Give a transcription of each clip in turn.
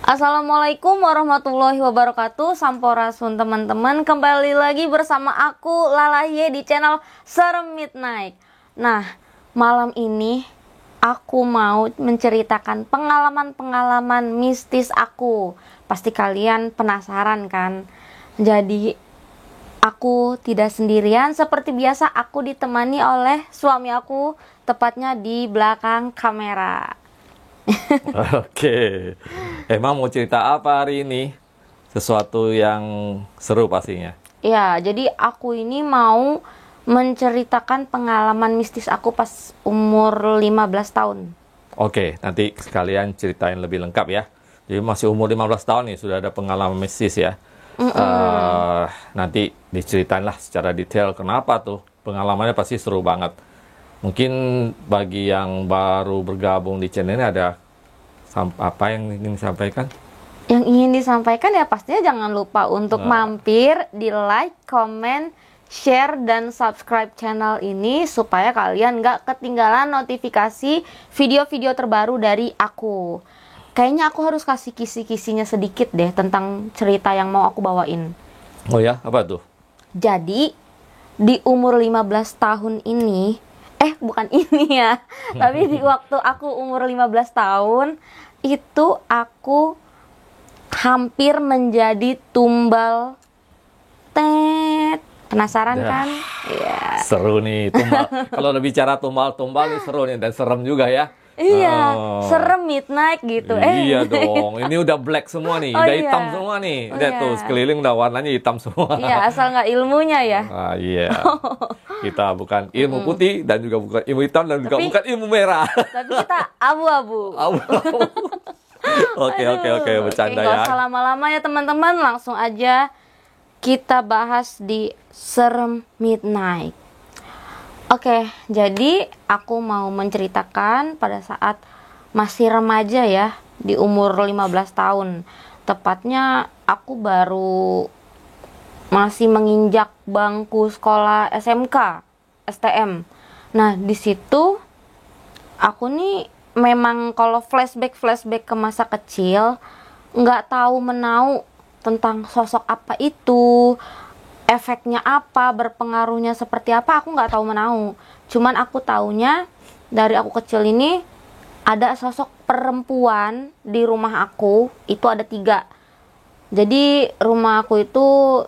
Assalamualaikum warahmatullahi wabarakatuh. Sampurasun teman-teman, kembali lagi bersama aku Lalaye di channel Serem Midnight. Nah, malam ini aku mau menceritakan pengalaman-pengalaman mistis aku. Pasti kalian penasaran kan? Jadi aku tidak sendirian, seperti biasa aku ditemani oleh suami aku, tepatnya di belakang kamera. Oke, emang mau cerita apa hari ini? Sesuatu yang seru pastinya. Ya, jadi aku ini mau menceritakan pengalaman mistis aku pas umur 15 tahun. Oke, nanti sekalian ceritain lebih lengkap ya. Jadi masih umur 15 tahun nih, sudah ada pengalaman mistis ya. Nanti diceritain lah secara detail kenapa tuh. Pengalamannya pasti seru banget. Mungkin bagi yang baru bergabung di channel ini ada apa yang ingin disampaikan? Yang ingin disampaikan ya pastinya jangan lupa untuk mampir di like, comment, share, dan subscribe channel ini supaya kalian gak ketinggalan notifikasi video-video terbaru dari aku. Kayaknya aku harus kasih kisi-kisinya sedikit deh tentang cerita yang mau aku bawain. Oh ya, apa tuh? Jadi di umur 15 tahun ini, bukan ini ya, tapi di waktu aku umur 15 tahun itu aku hampir menjadi tumbal. Penasaran kan? Iya. Seru nih tumbal. Kalau udah bicara tumbal-tumbal nih seru nih dan serem juga ya. Iya, serem midnight gitu. Iya dong, ini udah black semua nih, udah hitam semua nih. Udah tuh sekeliling udah warnanya hitam semua. Iya, asal nggak ilmunya ya. Iya. Kita bukan ilmu putih dan juga bukan ilmu hitam dan juga bukan ilmu merah. Tapi kita abu-abu. Abu-abu. Oke, bercanda Nggak ya. usah lama-lama ya teman-teman, langsung aja kita bahas di Serem Midnight. Oke, jadi aku mau menceritakan pada saat masih remaja ya, di umur 15 tahun. Tepatnya aku baru masih menginjak bangku sekolah SMK, STM. Nah, di situ aku nih memang kalau flashback ke masa kecil nggak tahu menau tentang sosok apa itu, efeknya apa, berpengaruhnya seperti apa, aku nggak tahu menau. Cuman aku taunya dari aku kecil ini ada sosok perempuan di rumah aku, itu ada 3. Jadi rumah aku itu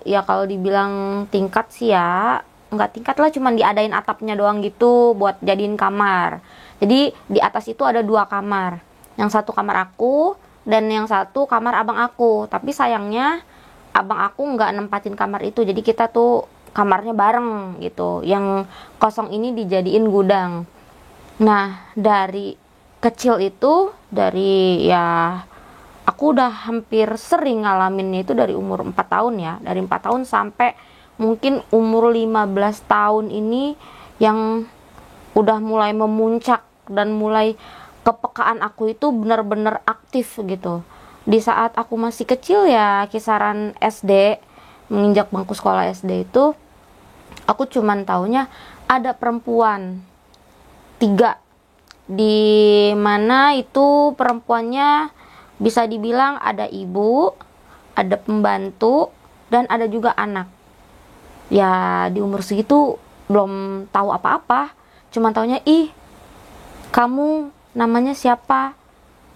ya kalau dibilang tingkat sih ya nggak tingkat lah, cuman diadain atapnya doang gitu buat jadiin kamar. Jadi di atas itu ada 2 kamar, yang satu kamar aku dan yang satu kamar abang aku. Tapi sayangnya abang aku nggak nempatin kamar itu, jadi kita tuh kamarnya bareng gitu. Yang kosong ini dijadiin gudang. Nah, dari kecil itu, dari ya aku udah hampir sering ngalaminnya itu dari umur 4 tahun ya. Dari 4 tahun sampai mungkin umur 15 tahun ini yang udah mulai memuncak dan mulai kepekaan aku itu benar-benar aktif gitu. Di saat aku masih kecil ya, kisaran SD, menginjak bangku sekolah SD itu, aku cuman taunya ada perempuan 3, di mana itu perempuannya bisa dibilang ada ibu, ada pembantu, dan ada juga anak. Ya di umur segitu belum tahu apa-apa, cuman taunya kamu namanya siapa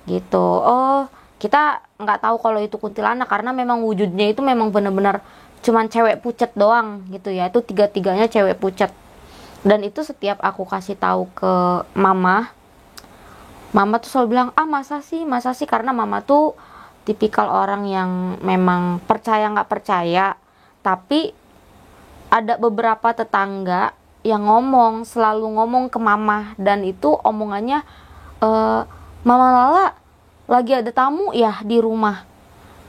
gitu. Oh, kita nggak tahu kalau itu kuntilanak karena memang wujudnya itu memang benar-benar cuman cewek pucet doang gitu ya. Itu 3-tiganya cewek pucet. Dan itu setiap aku kasih tahu ke mama tuh selalu bilang, masa sih, karena mama tuh tipikal orang yang memang percaya nggak percaya, tapi ada beberapa tetangga yang selalu ngomong ke mama, dan itu omongannya, Mama Lala lagi ada tamu ya di rumah.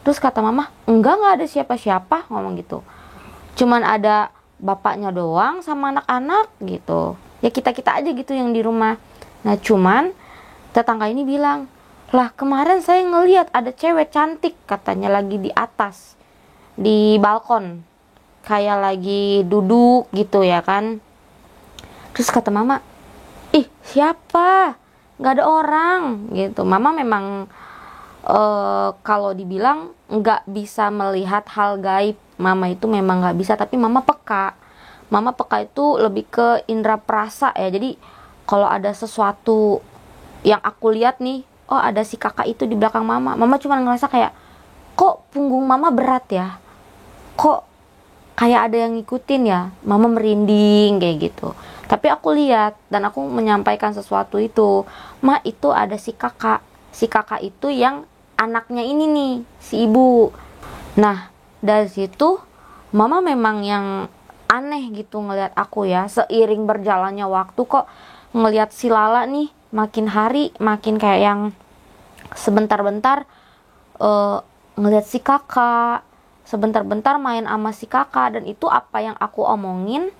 Terus kata mama, nggak ada siapa-siapa, ngomong gitu. Cuman ada bapaknya doang sama anak-anak gitu. Ya kita-kita aja gitu yang di rumah. Nah cuman tetangga ini bilang, lah kemarin saya ngelihat ada cewek cantik katanya lagi di atas, di balkon. Kayak lagi duduk gitu ya kan. Terus kata mama, siapa? Nggak ada orang gitu. Mama memang kalau dibilang nggak bisa melihat hal gaib, mama itu memang nggak bisa, tapi mama peka. Mama peka itu lebih ke indera perasa ya. Jadi kalau ada sesuatu yang aku lihat nih, oh ada si kakak itu di belakang mama, mama cuma ngerasa kayak, kok punggung mama berat ya, kok kayak ada yang ngikutin ya, mama merinding kayak gitu. Tapi aku lihat dan aku menyampaikan sesuatu itu, ma itu ada si kakak itu yang anaknya ini nih, si ibu. Nah dari situ mama memang yang aneh gitu ngelihat aku ya. Seiring berjalannya waktu kok ngelihat si Lala nih makin hari makin kayak yang sebentar-bentar ngelihat si kakak, sebentar-bentar main sama si kakak. Dan itu apa yang aku omongin,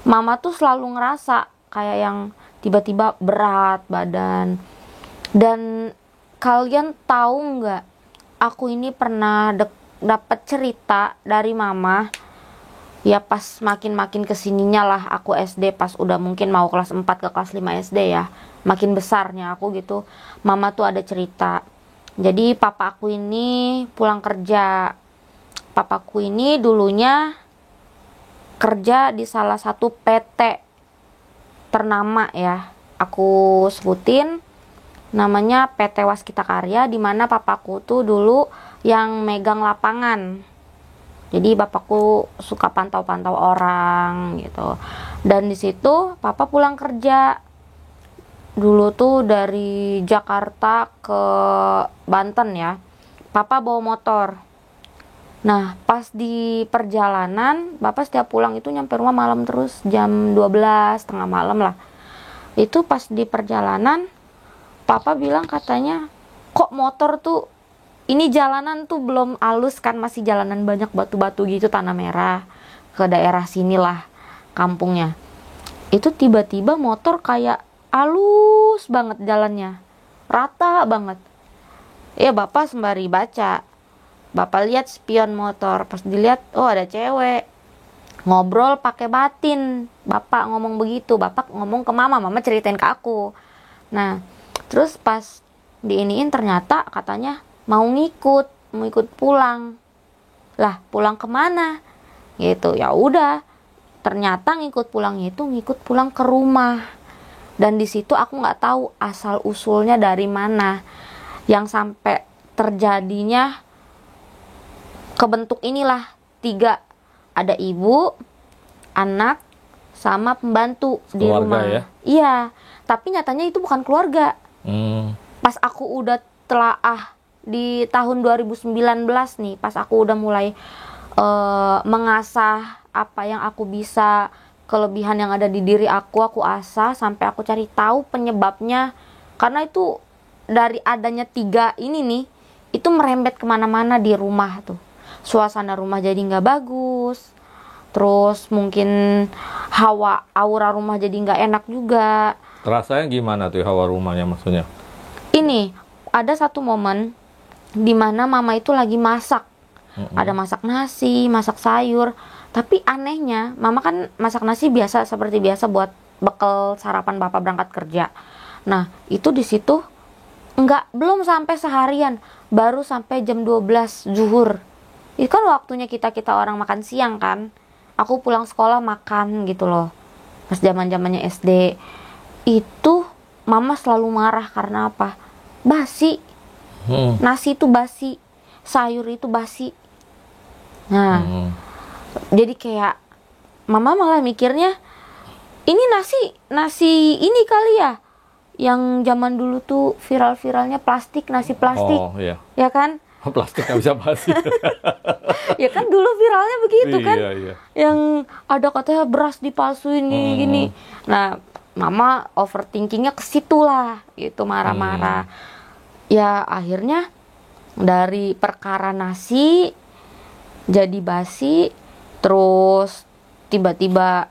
mama tuh selalu ngerasa kayak yang tiba-tiba berat badan. Dan kalian tahu nggak, aku ini pernah dapat cerita dari mama ya pas makin kesininya lah aku SD, pas udah mungkin mau kelas 4 ke kelas 5 SD ya, makin besarnya aku gitu. Mama tuh ada cerita, jadi papa aku ini pulang kerja. Papaku ini dulunya kerja di salah satu PT ternama ya, aku sebutin namanya PT Waskita Karya, dimana papaku tuh dulu yang megang lapangan. Jadi bapakku suka pantau-pantau orang gitu. Dan di situ papa pulang kerja dulu tuh dari Jakarta ke Banten ya. Papa bawa motor. Nah pas di perjalanan, bapak setiap pulang itu nyampe rumah malam terus, jam 12 tengah malam lah. Itu pas di perjalanan papa bilang katanya, kok motor tuh, ini jalanan tuh belum halus kan, masih jalanan banyak batu-batu gitu, tanah merah, ke daerah sinilah kampungnya. Itu tiba-tiba motor kayak halus banget jalannya, rata banget. Ya bapak sembari baca, bapak lihat spion motor, pas dilihat oh ada cewek ngobrol pakai batin. Bapak ngomong begitu, bapak ngomong ke mama, mama ceritain ke aku. Nah terus pas diiniin ternyata katanya mau ikut pulang. Lah pulang kemana gitu. Ya udah, ternyata ngikut pulang ke rumah. Dan di situ aku nggak tahu asal usulnya dari mana yang sampai terjadinya kebentuk inilah 3, ada ibu, anak, sama pembantu di rumah ya? Iya, tapi nyatanya itu bukan keluarga. Pas aku udah telaah di tahun 2019 nih, pas aku udah mulai mengasah apa yang aku bisa, kelebihan yang ada di diri aku asah sampai aku cari tahu penyebabnya. Karena itu dari adanya 3 ini nih, itu merembet kemana-mana di rumah tuh. Suasana rumah jadi nggak bagus, terus mungkin aura rumah jadi nggak enak juga. Rasanya gimana tuh hawa rumahnya maksudnya? Ini ada satu momen dimana mama itu lagi masak. Ada masak nasi, masak sayur. Tapi anehnya, mama kan masak nasi biasa, seperti biasa buat bekal sarapan bapak berangkat kerja. Nah, itu di situ belum sampai seharian, baru sampai jam 12 zuhur. Itu kan waktunya kita orang makan siang kan. Aku pulang sekolah makan gitu loh. Pas zaman-zamannya SD. Itu mama selalu marah karena apa? Basi. Nasi itu basi, sayur itu basi. Nah, jadi kayak mama malah mikirnya ini nasi ini kali ya, yang zaman dulu tuh viral-viralnya plastik, nasi plastik. Oh iya. Ya kan? Plastik nggak bisa basi. Ya kan dulu viralnya begitu kan. Iya. Yang ada katanya beras dipalsuin gini. Nah, mama overthinkingnya ke situ lah, gitu, marah-marah. Ya akhirnya dari perkara nasi jadi basi, terus tiba-tiba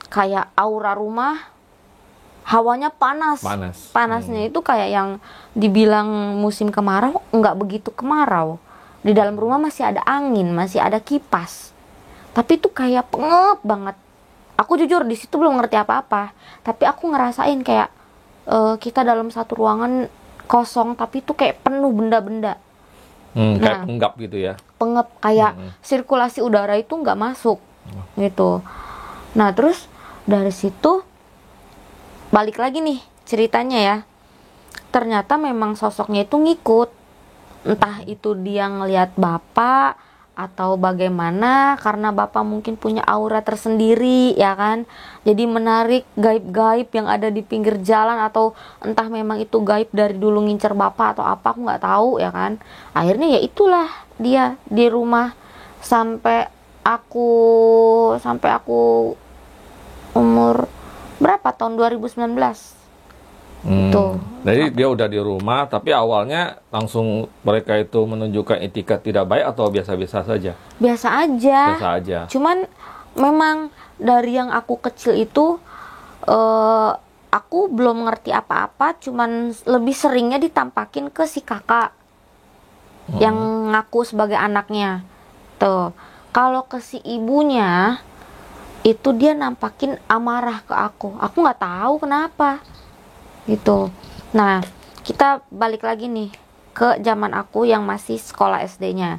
kayak aura rumah hawanya panas. Panasnya itu kayak yang dibilang musim kemarau, nggak begitu kemarau. Di dalam rumah masih ada angin, masih ada kipas, tapi itu kayak pengep banget. Aku jujur di situ belum ngerti apa-apa, tapi aku ngerasain kayak kita dalam satu ruangan kosong tapi itu kayak penuh benda-benda. Kayak penggap gitu ya. Pengep, kayak sirkulasi udara itu nggak masuk gitu. Nah terus dari situ balik lagi nih ceritanya ya, ternyata memang sosoknya itu ngikut, entah itu dia ngelihat bapak atau bagaimana, karena bapak mungkin punya aura tersendiri ya kan, jadi menarik gaib-gaib yang ada di pinggir jalan, atau entah memang itu gaib dari dulu ngincer bapak atau apa, aku nggak tahu ya kan. Akhirnya ya itulah dia di rumah sampai aku umur berapa, tahun 2019 itu. Jadi dia udah di rumah, tapi awalnya langsung mereka itu menunjukkan etikat tidak baik atau biasa-biasa saja? Biasa aja. Biasa aja. Cuman memang dari yang aku kecil itu aku belum ngerti apa-apa, cuman lebih seringnya ditampakin ke si kakak yang ngaku sebagai anaknya. Tuh. Kalau ke si ibunya itu dia nampakin amarah ke aku. Aku nggak tahu kenapa. Gitu. Nah, kita balik lagi nih ke zaman aku yang masih sekolah SD-nya.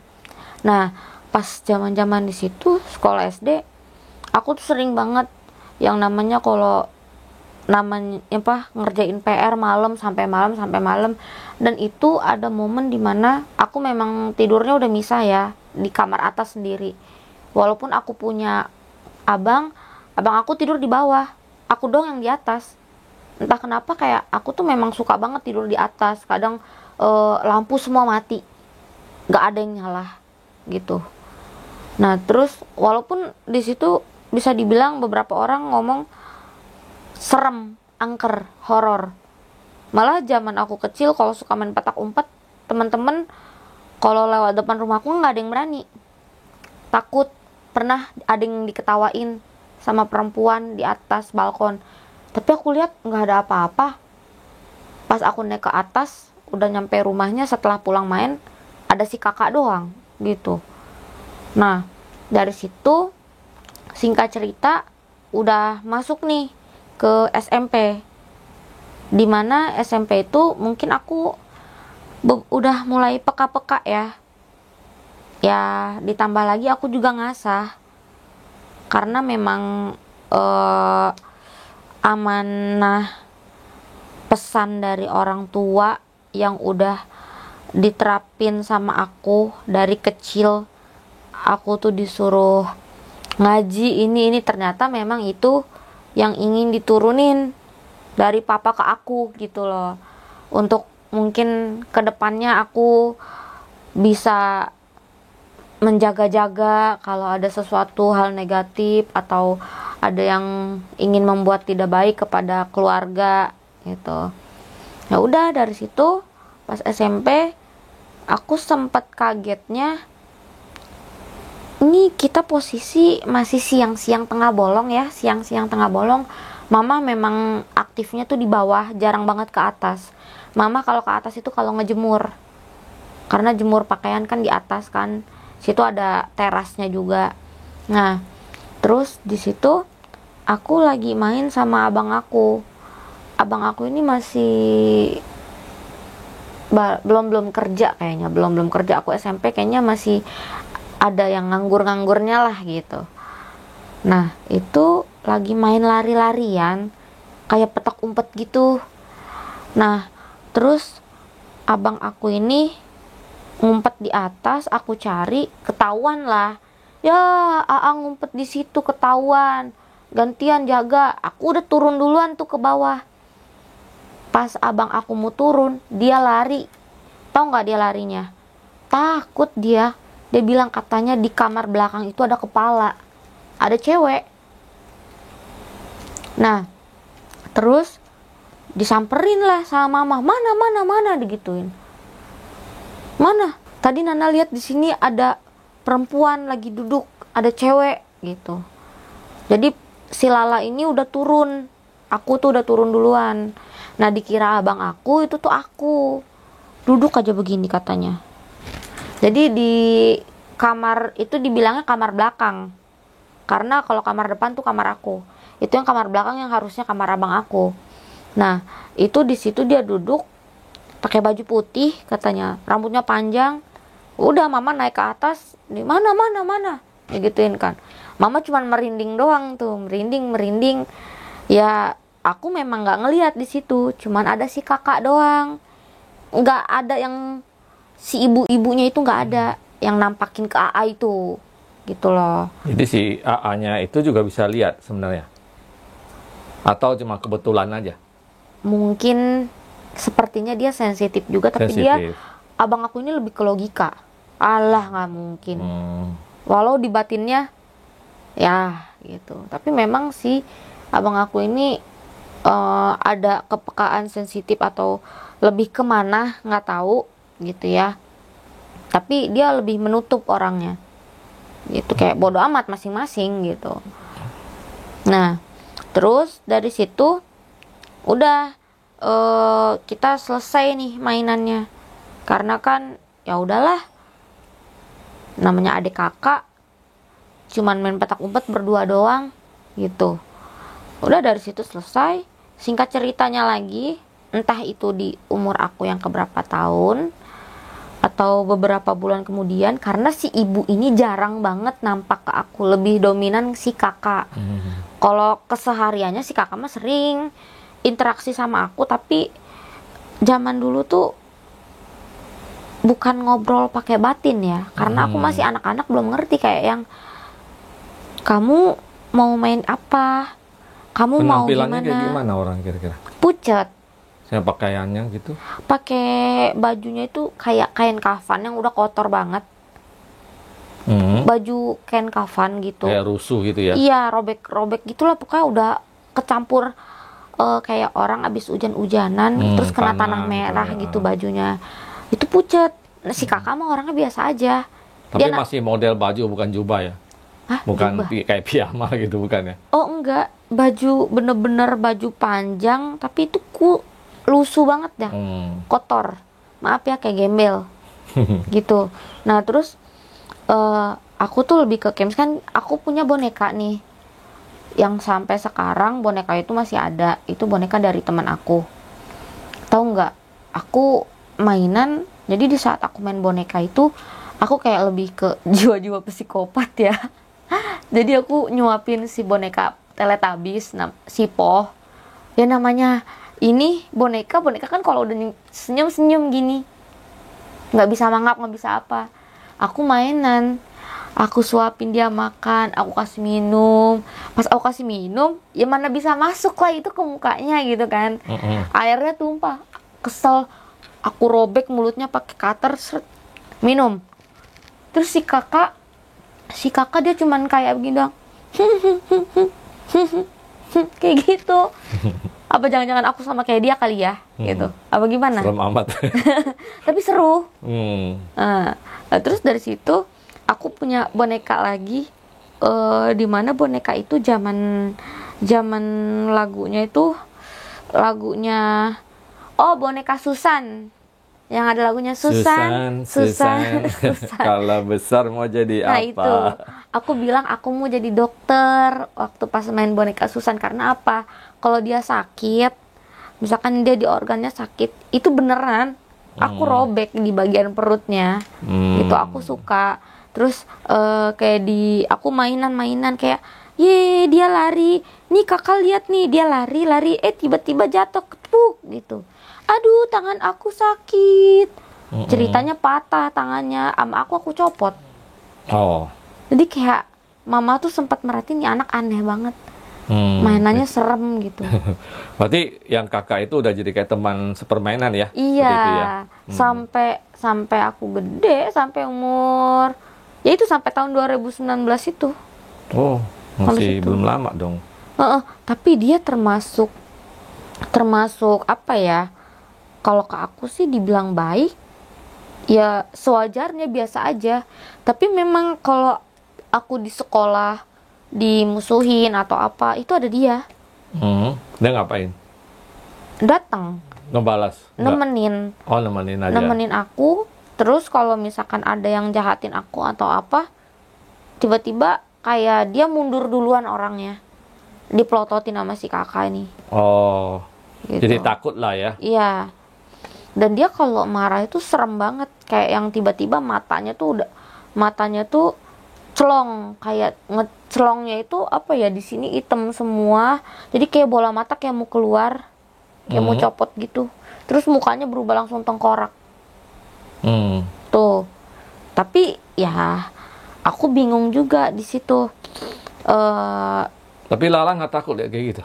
Nah, pas zaman-zaman di situ sekolah SD, aku tuh sering banget yang namanya ngerjain PR malam sampai malam, dan itu ada momen dimana aku memang tidurnya udah misah ya, di kamar atas sendiri. Walaupun aku punya abang aku tidur di bawah, aku dong yang di atas. Entah kenapa kayak aku tuh memang suka banget tidur di atas. Kadang lampu semua mati, nggak ada yang nyala gitu. Nah terus walaupun di situ bisa dibilang beberapa orang ngomong serem, angker, horor. Malah zaman aku kecil kalau suka main petak umpet, teman-teman kalau lewat depan rumahku nggak ada yang berani, takut. Pernah ada yang diketawain sama perempuan di atas balkon. Tapi aku lihat nggak ada apa-apa. Pas aku naik ke atas, udah nyampe rumahnya setelah pulang main, ada si kakak doang gitu. Nah dari situ singkat cerita udah masuk nih ke SMP. Dimana SMP itu mungkin aku udah mulai peka-peka ya. Ya ditambah lagi aku juga ngasah. Karena memang amanah pesan dari orang tua yang udah diterapin sama aku dari kecil. Aku tuh disuruh ngaji ini ternyata memang itu yang ingin diturunin dari papa ke aku gitu loh, untuk mungkin kedepannya aku bisa menjaga-jaga kalau ada sesuatu hal negatif atau ada yang ingin membuat tidak baik kepada keluarga gitu. Ya udah dari situ pas SMP aku sempat kagetnya, ini kita posisi masih siang-siang tengah bolong ya, siang-siang tengah bolong. Mama memang aktifnya tuh di bawah, jarang banget ke atas. Mama kalau ke atas itu kalau ngejemur, karena jemur pakaian kan di atas kan, situ ada terasnya juga. Nah terus di situ aku lagi main sama abang aku. Abang aku ini masih belum kerja kayaknya, belum kerja. Aku SMP kayaknya masih ada yang nganggur-nganggurnya lah gitu. Nah itu lagi main lari-larian kayak petak umpet gitu. Nah terus abang aku ini ngumpet di atas, aku cari, ketahuan lah. Ya, Aa ngumpet di situ ketahuan. Gantian jaga. Aku udah turun duluan tuh ke bawah. Pas abang aku mau turun, dia lari. Tahu nggak dia larinya? Takut dia. Dia bilang katanya di kamar belakang itu ada kepala, ada cewek. Nah, terus disamperin lah sama mama. Mana digituin. Mana? Tadi Nana lihat di sini ada perempuan lagi duduk, ada cewek gitu. Jadi si Lala ini udah turun, aku tuh udah turun duluan. Nah dikira abang aku itu tuh aku duduk aja begini katanya. Jadi di kamar itu dibilangnya kamar belakang, karena kalau kamar depan tuh kamar aku. Itu yang kamar belakang yang harusnya kamar abang aku. Nah itu di situ dia duduk, pakai baju putih katanya, rambutnya panjang. Udah mama naik ke atas, di mana digituin kan. Mama cuman merinding doang tuh, merinding. Ya aku memang nggak ngelihat di situ, cuman ada si kakak doang, nggak ada yang si ibu-ibunya itu, nggak ada yang nampakin ke AA itu, gitu loh. Jadi si AA-nya itu juga bisa lihat sebenarnya? Atau cuma kebetulan aja? Mungkin sepertinya dia sensitif juga, tapi dia, abang aku ini lebih ke logika. Alah, nggak mungkin. Walau di batinnya ya gitu, tapi memang si abang aku ini ada kepekaan sensitif atau lebih kemana nggak tahu gitu ya. Tapi dia lebih menutup orangnya gitu, kayak bodo amat masing-masing gitu. Nah terus dari situ udah kita selesai nih mainannya, karena kan ya udahlah, namanya adik kakak, cuman main petak umpet berdua doang gitu. Udah dari situ selesai. Singkat ceritanya lagi, entah itu di umur aku yang keberapa tahun atau beberapa bulan kemudian, karena si ibu ini jarang banget nampak ke aku, lebih dominan si kakak. Kalau kesehariannya si kakak mah sering interaksi sama aku, tapi zaman dulu tuh bukan ngobrol pakai batin ya, karena aku masih anak-anak, belum ngerti kayak yang kamu mau main apa, kamu mau gimana. Penampilannya kayak gimana orang kira-kira? Pucat. Saya pakaiannya gitu? Pakai bajunya itu kayak kain kafan yang udah kotor banget. Baju kain kafan gitu. Kayak rusuh gitu ya? Iya, robek-robek gitulah, pokoknya udah kecampur kayak orang abis hujan-hujanan, terus kena tanah merah gitu bajunya. Itu pucat. Si kakak mah orangnya biasa aja. Tapi dia masih model baju, bukan jubah ya? Hah, bukan jubah? kayak piyama gitu, bukan ya? Oh enggak, baju bener-bener baju panjang, tapi itu lusuh banget dah, kotor. Maaf ya, kayak gembel gitu. Nah terus aku tuh lebih ke games, kan aku punya boneka nih, yang sampai sekarang boneka itu masih ada. Itu boneka dari teman aku. Tahu nggak? Aku mainan. Jadi di saat aku main boneka itu, aku kayak lebih ke jiwa-jiwa psikopat ya. Jadi aku nyuapin si boneka Teletubbies, si Po. Ya namanya ini boneka kan kalau udah senyum gini, nggak bisa mangap, nggak bisa apa. Aku mainan, aku suapin dia makan, aku kasih minum. Pas aku kasih minum, ya mana bisa masuk lah itu ke mukanya gitu kan. Airnya tumpah, kesel. Aku robek mulutnya pakai cutter, minum. Terus si kakak dia cuman kayak begini doang. Kayak gitu. Apa jangan-jangan aku sama kayak dia kali ya gitu. Apa gimana? Serem amat. Tapi seru. Nah, terus dari situ aku punya boneka lagi, di mana boneka itu zaman lagunya boneka Susan, yang ada lagunya Susan. Kalau besar mau jadi nah, apa? Itu aku bilang aku mau jadi dokter waktu pas main boneka Susan. Karena apa? Kalau dia sakit, misalkan dia di organnya sakit, itu beneran aku robek di bagian perutnya. Gitu aku suka. Terus kayak aku mainan kayak, ye dia lari, nih kakak lihat nih dia lari, tiba-tiba jatuh ketepuk gitu. Aduh, tangan aku sakit. Ceritanya patah tangannya, sama aku copot. Jadi kayak mama tuh sempat merhatiin nih anak aneh banget. Mainannya serem gitu. Berarti yang kakak itu udah jadi kayak teman sepermainan ya? Iya. Itu ya? Sampai aku gede, sampai umur ya itu sampai tahun 2019 itu. Oh, masih belum lama dong. Tapi dia termasuk apa ya? Kalau ke aku sih dibilang baik, ya sewajarnya, biasa aja. Tapi memang kalau aku di sekolah dimusuhin atau apa, itu ada dia. Dia ngapain? Datang. Ngebalas? Nemenin. Oh, nemenin aja. Nemenin aku. Terus kalau misalkan ada yang jahatin aku atau apa, tiba-tiba kayak dia mundur duluan orangnya. Dipelototin sama si kakak ini. Oh, gitu. jadi takut lah ya? Iya. Dan dia kalau marah itu serem banget, kayak yang tiba-tiba matanya tuh celong, kayak ngecelongnya itu apa ya, di sini hitam semua, jadi kayak bola mata kayak mau keluar, kayak mau copot gitu. Terus mukanya berubah langsung tengkorak. Tuh. Tapi ya aku bingung juga di situ. Tapi Lala nggak takut ya kayak gitu?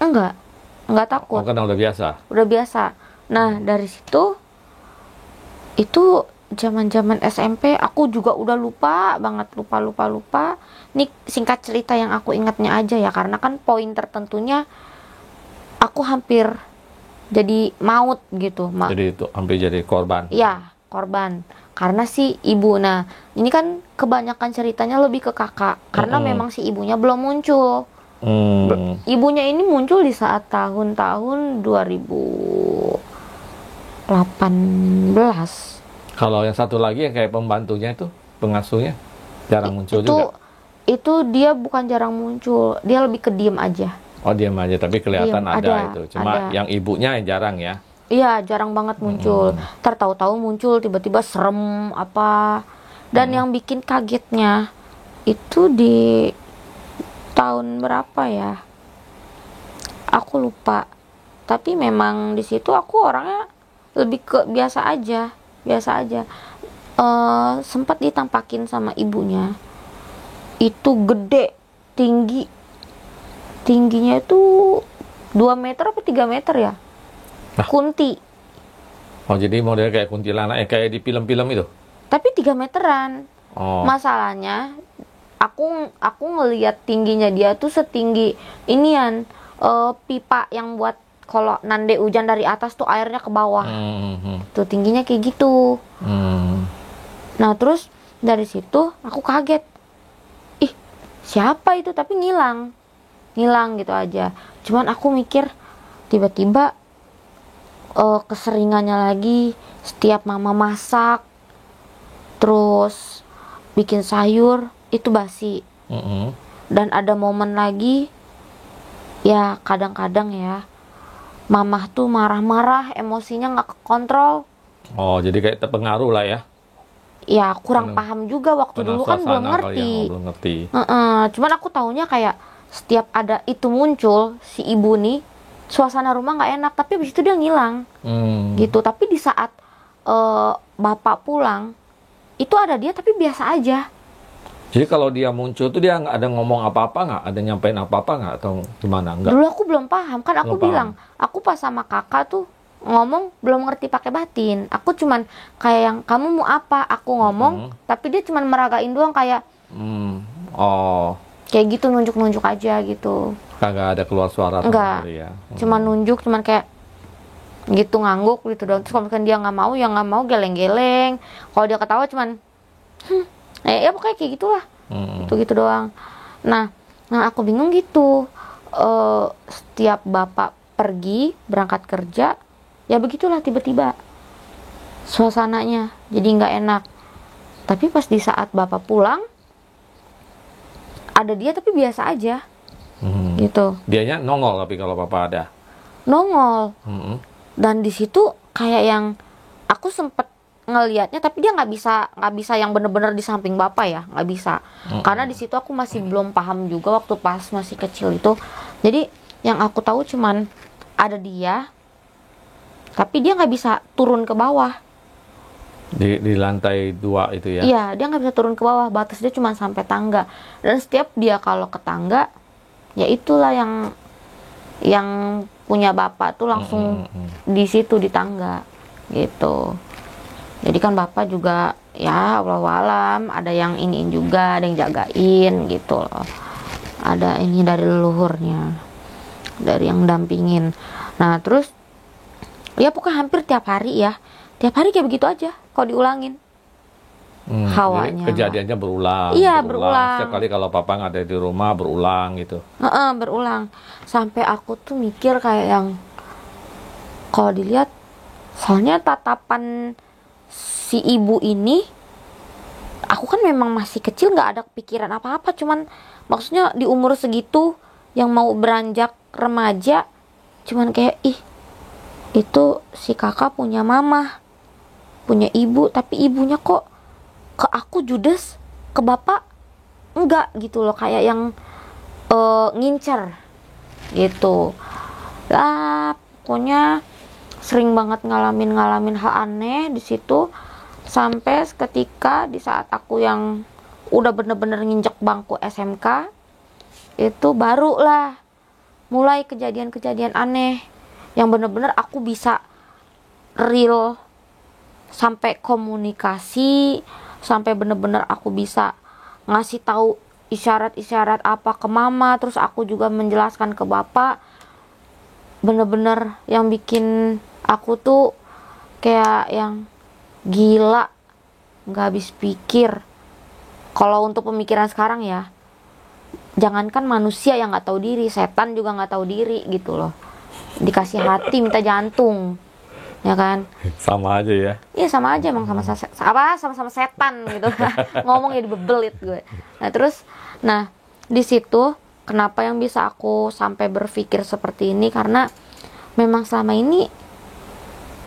Enggak takut. Oh, karena udah biasa. Udah biasa. Nah, dari situ itu zaman-zaman SMP aku juga udah lupa banget, lupa. Ini singkat cerita yang aku ingatnya aja ya, karena kan poin tertentunya aku hampir jadi maut gitu. Jadi itu hampir jadi korban. Iya, korban. Karena si ibu. Nah, ini kan kebanyakan ceritanya lebih ke kakak, karena memang si ibunya belum muncul. Ibunya ini muncul di saat tahun-tahun 2018. Kalau yang satu lagi yang kayak pembantunya itu, pengasuhnya, jarang muncul juga. Itu dia bukan jarang muncul, dia lebih ke diem aja. Oh, diam aja, tapi kelihatan Diem, ada itu. Cuma ada. yang ibunya yang jarang ya. Iya, jarang banget muncul. Tahu-tahu muncul tiba-tiba serem apa. Dan yang bikin kagetnya itu di tahun berapa ya? Aku lupa. Tapi memang di situ aku orangnya lebih ke biasa aja. Sempat ditampakin sama ibunya. Itu gede, tingginya itu 2 meter apa 3 meter ya? Kunti. Oh, jadi modelnya kayak kuntilanak, kayak di film-film itu? Tapi 3 meteran. Oh. Masalahnya, aku ngelihat tingginya dia tuh setinggi inian, pipa yang buat kalau nande hujan dari atas tuh airnya ke bawah. Tuh tingginya kayak gitu. Nah, terus dari situ aku kaget. Ih, siapa itu? Tapi ngilang gitu aja. Cuman aku mikir tiba-tiba keseringannya lagi, setiap mama masak terus bikin sayur itu basi. Dan ada momen lagi ya, kadang-kadang ya mamah tuh marah-marah, emosinya nggak kekontrol. Oh, jadi kayak terpengaruh lah ya. Ya kurang paham juga waktu dulu kan belum ngerti. Cuman aku taunya kayak setiap ada itu muncul si ibu nih, suasana rumah nggak enak, tapi abis itu dia ngilang. Gitu. Tapi di saat bapak pulang itu ada dia tapi biasa aja. Jadi kalau dia muncul tuh dia nggak ada ngomong apa-apa, nggak ada nyampein apa-apa nggak, atau gimana? Nggak. Dulu aku belum paham, kan aku Belum bilang aku pas sama kakak tuh ngomong belum ngerti pakai batin. Aku cuman kayak yang kamu mau apa, aku ngomong tapi dia cuman meragain doang kayak Oh, kayak gitu, nunjuk-nunjuk aja gitu. kagak ada keluar suara. Enggak. Ya. Cuman nunjuk, cuman kayak gitu, ngangguk gitu doang. Terus kalau misalkan dia nggak mau, ya nggak mau, geleng-geleng. Kalau dia ketawa cuman ya pokoknya kayak gitulah. Gitu doang. Nah aku bingung gitu. Setiap bapak pergi berangkat kerja, ya begitulah tiba-tiba suasananya jadi nggak enak. Tapi pas di saat bapak pulang ada dia tapi biasa aja. Gitu. Dianya nongol tapi kalau papa ada. Nongol. Dan di situ kayak yang aku sempet ngelihatnya, tapi dia nggak bisa yang bener-bener di samping bapak ya, nggak bisa. Karena di situ aku masih belum paham juga waktu pas masih kecil itu. Jadi yang aku tahu cuman ada dia, tapi dia nggak bisa turun ke bawah. Di lantai 2 itu ya? Iya, dia nggak bisa turun ke bawah, batas dia cuma sampai tangga. Dan setiap dia kalau ke tangga, ya itulah yang punya bapak tuh langsung di situ di tangga gitu. Jadi kan bapak juga ya wallahualam, ada yang iniin juga, ada yang jagain gitu loh. Ada ini dari leluhurnya, dari yang dampingin. Nah terus ya pokoknya hampir tiap hari kayak begitu aja kalau diulangin. Hawanya. Jadi kejadiannya berulang. Iya, berulang. Setiap kali kalau papa nggak ada di rumah berulang gitu. Berulang. Sampai aku tuh mikir kayak yang kalau dilihat, soalnya tatapan si ibu ini, aku kan memang masih kecil, nggak ada pikiran apa-apa, cuman maksudnya di umur segitu yang mau beranjak remaja, cuman kayak itu si kakak punya mama, punya ibu, tapi ibunya kok ke aku judes, ke bapak enggak gitu loh, kayak yang ngincer gitu lah. Pokoknya sering banget ngalamin hal aneh di situ, sampai ketika di saat aku yang udah bener-bener nginjek bangku SMK, itu barulah mulai kejadian-kejadian aneh yang bener-bener aku bisa real, sampai komunikasi, sampai bener-bener aku bisa ngasih tahu isyarat-isyarat apa ke mama, terus aku juga menjelaskan ke bapak. Bener-bener yang bikin aku tuh kayak yang gila, nggak habis pikir. Kalau untuk pemikiran sekarang ya, jangankan manusia yang nggak tahu diri, setan juga nggak tahu diri gitu loh. Dikasih hati minta jantung, ya kan? Sama aja ya. Iya sama aja emang, sama-sama setan gitu. Ngomong jadi bebelit gue. Nah di situ kenapa yang bisa aku sampai berpikir seperti ini, karena memang selama ini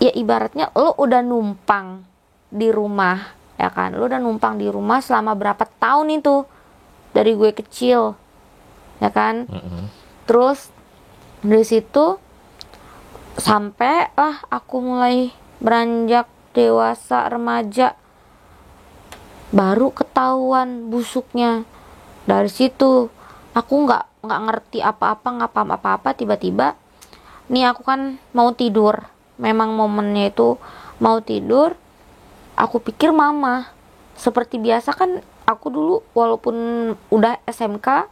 ya ibaratnya lo udah numpang di rumah, ya kan? Lo udah numpang di rumah selama berapa tahun itu dari gue kecil, ya kan? Terus dari situ sampai lah aku mulai beranjak dewasa remaja, baru ketahuan busuknya. Dari situ aku nggak ngerti apa-apa, nggak paham apa-apa. Tiba-tiba nih aku kan mau tidur, memang momennya itu mau tidur. Aku pikir mama, seperti biasa kan aku dulu walaupun udah SMK,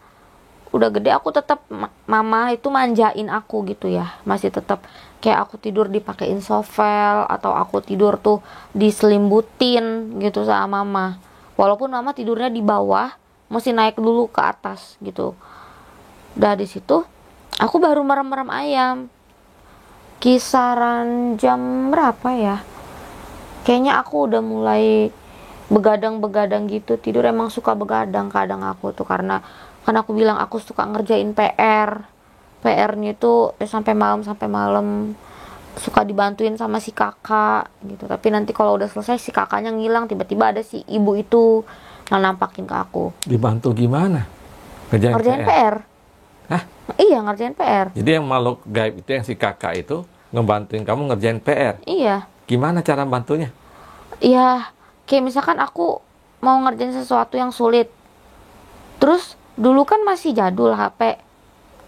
udah gede, aku tetap mama itu manjain aku gitu ya, masih tetap kayak aku tidur dipakein sovel, atau aku tidur tuh diselimbutin gitu sama mama, walaupun mama tidurnya di bawah, mesti naik dulu ke atas gitu. Dari situ aku baru merem-merem ayam, kisaran jam berapa ya, kayaknya aku udah mulai begadang-begadang gitu tidur. Emang suka begadang kadang aku tuh, karena kan aku bilang aku suka ngerjain PR-nya itu sampai malam, suka dibantuin sama si kakak gitu. Tapi nanti kalau udah selesai si kakaknya ngilang, tiba-tiba ada si ibu itu nampakin ke aku. Dibantu gimana? Ngerjain PR. Hah? Iya, ngerjain PR. Jadi yang makhluk gaib itu, yang si kakak itu ngebantuin kamu ngerjain PR? Iya. Gimana cara bantunya? Iya, kayak misalkan aku mau ngerjain sesuatu yang sulit, terus dulu kan masih jadul HP,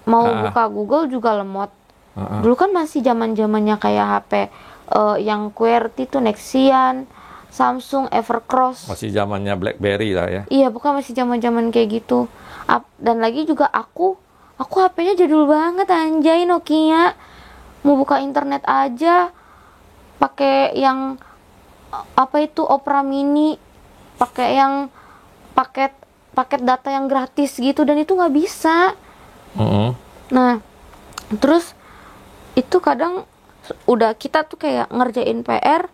mau buka Google juga lemot. Dulu kan masih zaman-zamannya kayak HP yang QWERTY tuh, Nexian, Samsung, Evercross. Masih zamannya BlackBerry lah ya. Iya, bukan masih zaman-zaman kayak gitu. Dan lagi juga aku HP-nya jadul banget anjay, Nokia. Mau buka internet aja pakai yang apa itu Opera Mini, pakai yang paket data yang gratis gitu, dan itu nggak bisa. Nah terus itu kadang udah kita tuh kayak ngerjain PR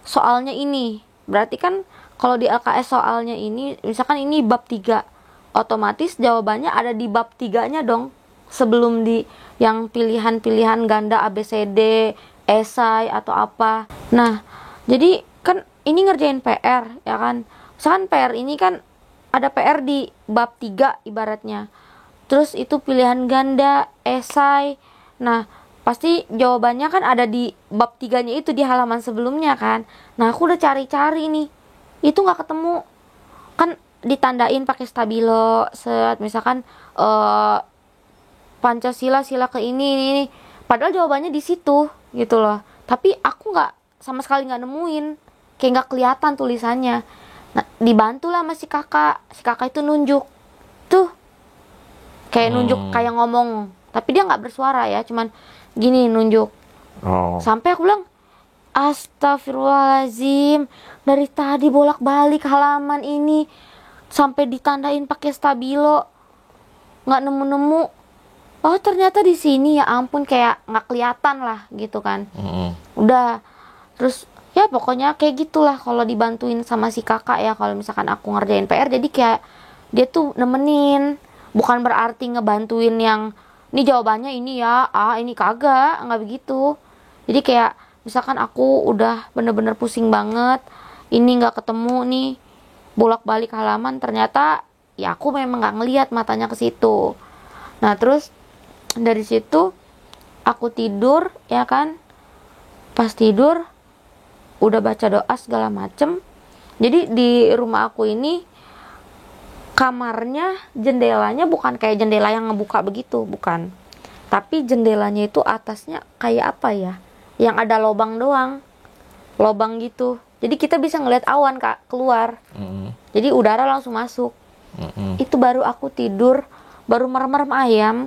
soalnya ini, berarti kan kalau di LKS soalnya ini misalkan ini bab 3, otomatis jawabannya ada di bab 3-nya dong, sebelum di yang pilihan-pilihan ganda ABCD, esai atau apa. Nah jadi kan ini ngerjain PR ya kan, misalkan PR ini kan ada PR di bab 3 ibaratnya, terus itu pilihan ganda, esai. Nah pasti jawabannya kan ada di bab 3-nya itu, di halaman sebelumnya kan. Nah aku udah cari-cari nih, itu nggak ketemu. Kan ditandain pakai stabilo, misalkan Pancasila sila ke ini. Padahal jawabannya di situ gitu loh. Tapi aku nggak, sama sekali nggak nemuin, kayak nggak kelihatan tulisannya. Nah dibantulah sama si kakak itu nunjuk tuh, kayak nunjuk kayak ngomong, tapi dia nggak bersuara ya, cuman gini nunjuk. Sampai aku bilang astagfirullahaladzim, dari tadi bolak-balik halaman ini sampai ditandain pakai stabilo nggak nemu-nemu. Oh ternyata di sini, ya ampun, kayak nggak kelihatan lah gitu kan. Udah, terus ya pokoknya kayak gitulah kalau dibantuin sama si kakak ya. Kalau misalkan aku ngerjain PR, jadi kayak dia tuh nemenin, bukan berarti ngebantuin yang ini jawabannya ini ya, ini kagak, nggak begitu. Jadi kayak misalkan aku udah bener-bener pusing banget, ini nggak ketemu nih, bolak-balik halaman, ternyata ya aku memang nggak ngelihat matanya ke situ. Nah terus dari situ aku tidur ya kan, pas tidur udah baca doa segala macem. Jadi di rumah aku ini kamarnya jendelanya bukan kayak jendela yang ngebuka begitu, bukan, tapi jendelanya itu atasnya kayak apa ya, yang ada lobang doang, lobang gitu, jadi kita bisa ngeliat awan Kak keluar. Jadi udara langsung masuk. Itu baru aku tidur, baru merem-merem ayam,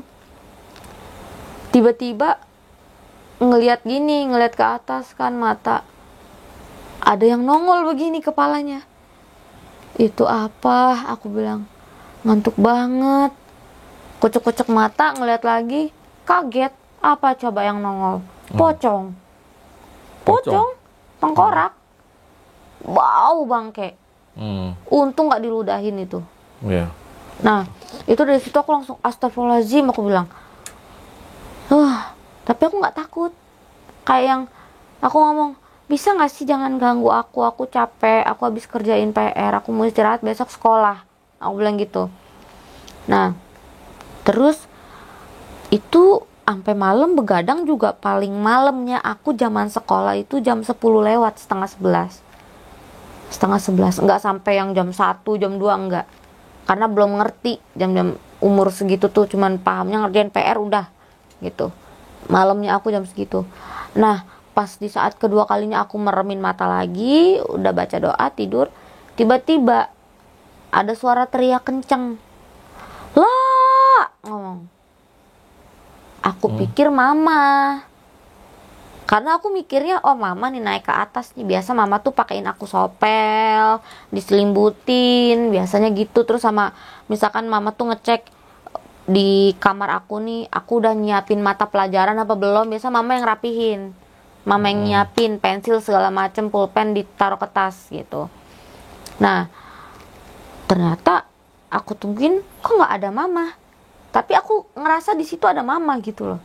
tiba-tiba ngeliat gini, ngeliat ke atas kan, mata ada yang nongol begini kepalanya. Itu apa? Aku bilang, ngantuk banget. Kucek-kucek mata, ngeliat lagi, kaget. Apa coba yang nongol? Pocong. Pocong, tengkorak. Bau bangke. Untung gak diludahin itu. Nah, itu dari situ aku langsung astagfirullahaladzim, aku bilang. Tapi aku gak takut. Kayak yang aku ngomong, bisa gak sih jangan ganggu aku capek, aku habis kerjain PR, aku mau istirahat, besok sekolah. Aku bilang gitu. Nah, terus itu sampai malam begadang juga. Paling malamnya aku zaman sekolah itu jam 10 lewat, setengah 11, enggak sampai yang jam 1, jam 2, enggak. Karena belum ngerti jam-jam umur segitu tuh, cuman pahamnya ngerjain PR udah gitu. Malamnya aku jam segitu. Nah, pas di saat kedua kalinya aku meremin mata lagi, udah baca doa, tidur, tiba-tiba ada suara teriak kenceng. Lah, ngomong. Aku pikir mama. Karena aku mikirnya, oh mama nih naik ke atas nih. Biasa mama tuh pakein aku sopel, diselimbutin, biasanya gitu. Terus sama misalkan mama tuh ngecek di kamar aku nih, aku udah nyiapin mata pelajaran apa belum. Biasa mama yang rapihin. Mama yang nyiapin pensil segala macem, pulpen ditaruh ke tas gitu. Nah, ternyata aku tungguin kok nggak ada mama. Tapi aku ngerasa di situ ada mama gitu loh.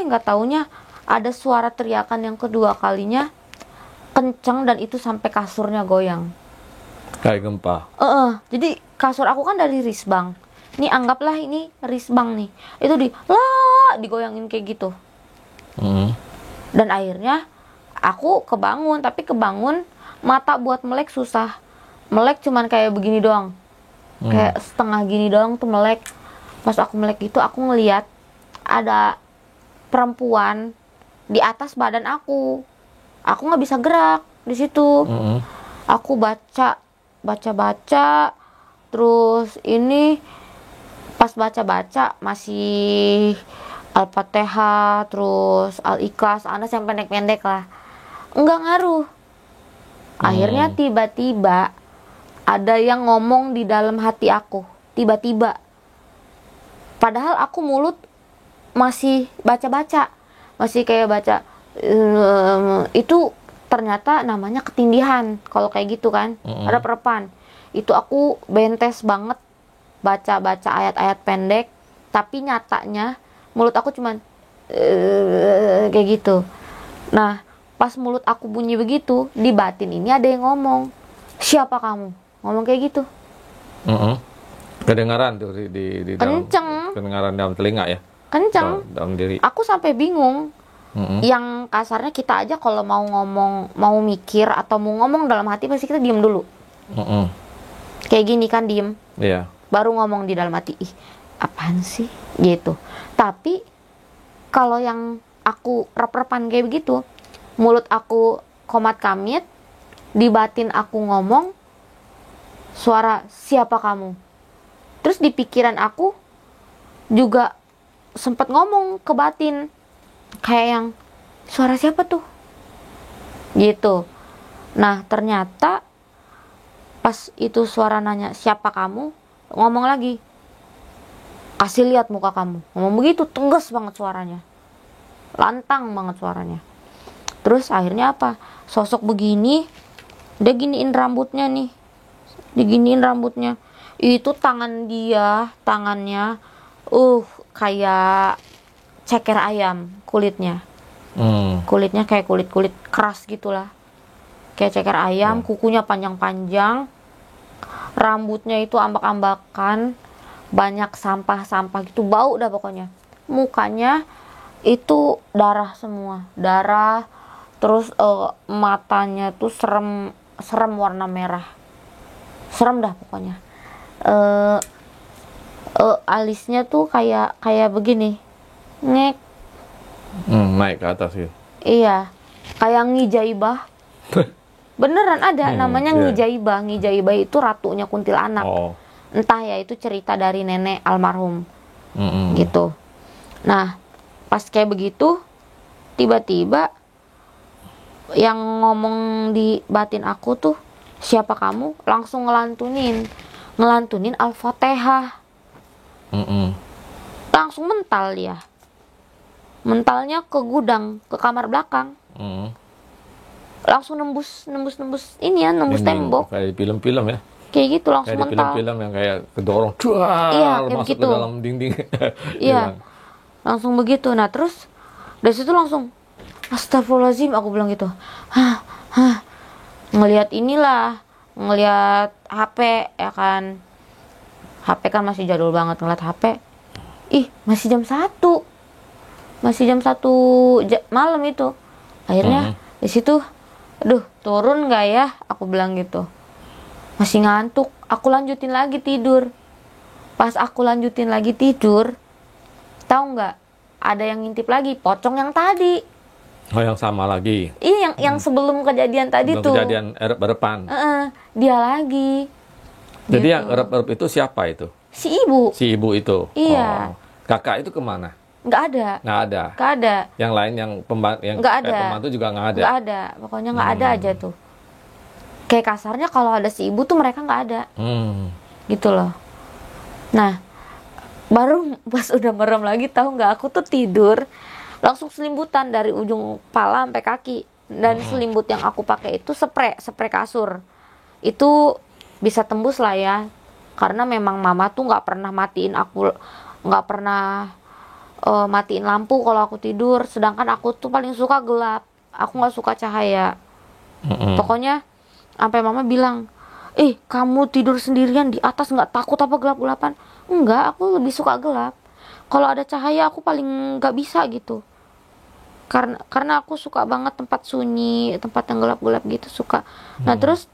Nggak taunya ada suara teriakan yang kedua kalinya kenceng, dan itu sampai kasurnya goyang. Kayak gempa. Jadi kasur aku kan dari risbang. Nih anggaplah ini risbang nih. Itu digoyangin kayak gitu. Dan akhirnya aku kebangun, tapi kebangun mata buat melek susah. Melek cuman kayak begini doang. Kayak setengah gini doang tuh melek. Pas aku melek gitu, aku ngeliat ada perempuan di atas badan aku. Aku nggak bisa gerak di situ. Aku baca, terus ini pas baca masih Al-Fatihah, terus Al-Ikhlas, Anas yang pendek-pendek lah. Enggak ngaruh. Akhirnya tiba-tiba ada yang ngomong di dalam hati aku. Tiba-tiba. Padahal aku mulut masih baca-baca. Masih kayak baca. Itu ternyata namanya ketindihan. Kalau kayak gitu kan. Ada perepan. Itu aku bentes banget. Baca-baca ayat-ayat pendek. Tapi nyatanya mulut aku cuman kayak gitu. Nah, pas mulut aku bunyi begitu, di batin ini ada yang ngomong, siapa kamu? Ngomong kayak gitu. Kedengaran tuh di kenceng. Kedengaran dalam telinga ya. Kenceng. Dalam diri. Aku sampai bingung. Yang kasarnya kita aja kalau mau ngomong, mau mikir atau mau ngomong dalam hati pasti kita diem dulu. Kayak gini kan, diem. Iya. Baru ngomong di dalam hati. Apaan sih gitu. Tapi kalau yang aku rep-repan kayak begitu, mulut aku komat kamit, di batin aku ngomong suara siapa kamu. Terus di pikiran aku juga sempat ngomong ke batin kayak yang suara siapa tuh gitu. Nah ternyata pas itu suara nanya siapa kamu, ngomong lagi, kasih lihat muka kamu. Ngomong begitu, tegas banget suaranya. Lantang banget suaranya. Terus akhirnya apa? Sosok begini, dia giniin rambutnya nih. Diginiin rambutnya. Itu tangannya kayak ceker ayam kulitnya. Kulitnya kayak kulit keras gitulah, kayak ceker ayam. Kukunya panjang-panjang, rambutnya itu ambak-ambakan, banyak sampah-sampah gitu, bau dah pokoknya. Mukanya itu darah semua, darah. Terus matanya tuh serem warna merah, serem dah pokoknya. Alisnya tuh kayak begini, ngek. Naik ke atas gitu. Iya, kayak ngijaibah. Beneran ada namanya ngijaibah. Ngijaibah itu ratunya kuntilanak. Entah ya, itu cerita dari nenek almarhum. Gitu. Nah, pas kayak begitu, tiba-tiba yang ngomong di batin aku tuh, siapa kamu? Langsung ngelantunin Al-Fatihah. Langsung mental dia. Mentalnya ke gudang, ke kamar belakang. Langsung nembus ini ya, nembus tembok. Kayak di film-film ya. Kayak gitu langsung kayak mental. Kayak di film-film yang kayak kedorong, masuk begitu. ke dalam dinding. Iya. Langsung begitu. Nah, terus dari situ langsung astagfirullahaladzim, aku bilang gitu. Ngelihat HP ya kan. HP kan masih jadul banget, ngeliat HP. Masih jam 1 malam itu. Akhirnya di situ, aduh, turun nggak ya, aku bilang gitu. Masih ngantuk, aku lanjutin lagi tidur. Pas aku lanjutin lagi tidur, tahu nggak, ada yang ngintip lagi, pocong yang tadi. Yang sama lagi. Iya, yang sebelum kejadian tadi tuh. Kejadian erep-erepan. Dia lagi. Jadi gitu. yang erep-erep itu siapa itu? Si ibu. Si ibu itu. Iya. Kakak itu kemana? Nggak ada. Yang lain yang pembantu juga nggak ada. Nggak ada. Pokoknya nggak ada aja tuh. Kayak kasarnya kalau ada si ibu tuh mereka nggak ada. Gitu loh. Nah, baru pas udah merem lagi, tahu nggak, aku tuh tidur langsung selimbutan dari ujung kepala sampai kaki. Dan selimut yang aku pakai itu spray kasur. Itu bisa tembus lah ya. Karena memang mama tuh nggak pernah matiin lampu kalau aku tidur. Sedangkan aku tuh paling suka gelap. Aku nggak suka cahaya. Pokoknya sampai mama bilang, kamu tidur sendirian di atas nggak takut apa gelap-gelapan? Enggak, aku lebih suka gelap. Kalau ada cahaya aku paling nggak bisa gitu. Karena aku suka banget tempat sunyi, tempat yang gelap-gelap gitu, suka. Nah, terus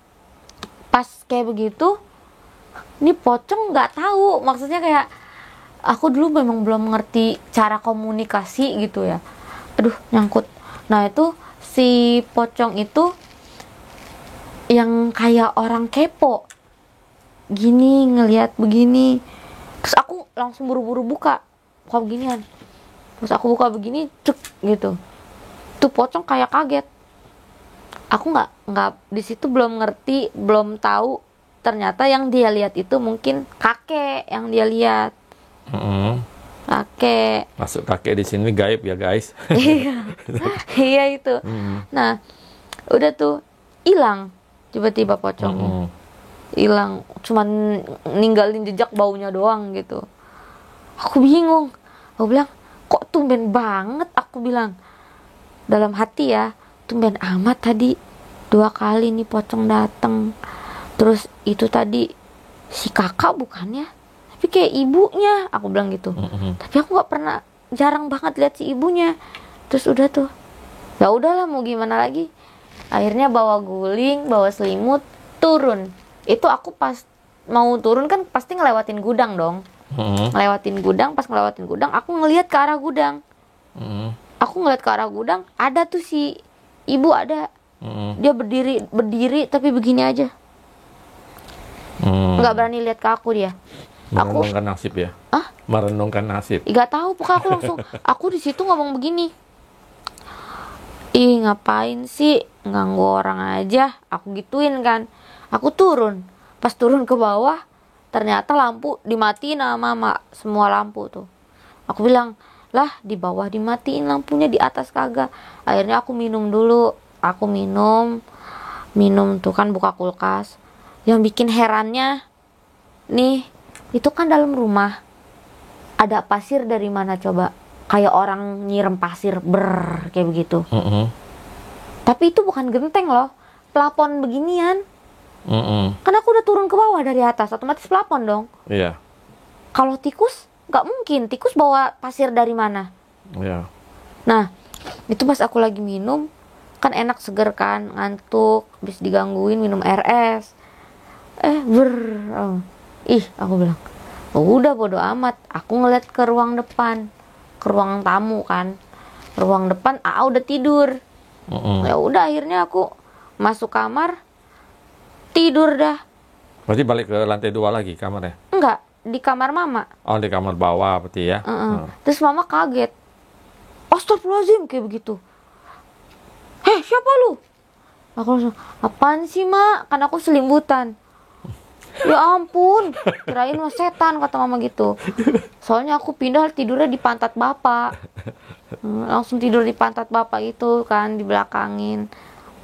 pas kayak begitu, ini pocong nggak tahu, maksudnya kayak aku dulu memang belum ngerti cara komunikasi gitu ya. Aduh, nyangkut. Nah, itu si pocong itu yang kayak orang kepo gini, ngelihat begini. Terus aku langsung buru-buru buka beginian. Terus aku buka begini, cek gitu. Tuh pocong kayak kaget. Aku nggak di situ belum ngerti, belum tahu ternyata yang dia lihat itu mungkin kakek yang dia lihat. Kakek. Masuk kakek di sini gaib ya, guys. Iya itu. Nah, udah tuh hilang tiba-tiba pocongnya. Hilang, cuman ninggalin jejak baunya doang gitu. Aku bingung. Aku bilang, kok tumben banget, aku bilang dalam hati ya, tumben amat tadi 2 kali nih pocong dateng. Terus itu tadi si kakak bukannya, tapi kayak ibunya, aku bilang gitu. Tapi aku nggak pernah, jarang banget lihat si ibunya. Terus udah tuh, ya udahlah mau gimana lagi. Akhirnya bawa guling, bawa selimut, turun. Itu aku pas mau turun kan pasti ngelewatin gudang dong. Pas ngelewatin gudang, aku ngelihat ke arah gudang. Aku ngeliat ke arah gudang, ada tuh si ibu ada. Dia berdiri tapi begini aja. Nggak berani lihat ke aku dia. Merenungkan nasib ya? Merenungkan nasib. Nggak tahu, pokoknya aku langsung, aku di situ ngomong begini. Ngapain sih ganggu orang aja? Aku gituin kan. Aku turun. Pas turun ke bawah, ternyata lampu dimatiin sama mama, semua lampu tuh. Aku bilang, lah di bawah dimatiin lampunya, di atas kagak. Akhirnya aku minum dulu. Aku minum tuh kan, buka kulkas. Yang bikin herannya nih, itu kan dalam rumah ada pasir dari mana coba? kayak orang nyiram pasir, kayak begitu. Tapi itu bukan genteng loh, plafon beginian. Karena aku udah turun ke bawah dari atas, otomatis plafon dong. Iya. Kalau tikus nggak mungkin, tikus bawa pasir dari mana? Iya. Nah, itu pas aku lagi minum, kan enak, seger kan, ngantuk, habis digangguin minum air es. Aku bilang, udah bodo amat. Aku ngeliat ke ruang depan, ke ruang tamu kan. Ruang depan, udah tidur. Ya udah, akhirnya aku masuk kamar, tidur dah. Berarti balik ke lantai 2 lagi kamarnya? Enggak, di kamar mama. Oh, di kamar bawah berarti ya? Terus mama kaget. Astagfirullahaladzim, kayak begitu. Heh, siapa lu? Aku langsung, apaan sih mak? Kan aku selimbutan. Ya ampun, kirain mah setan, kata mama gitu. Soalnya aku pindah tidurnya di pantat bapak. Langsung tidur di pantat bapak itu kan, dibelakangin.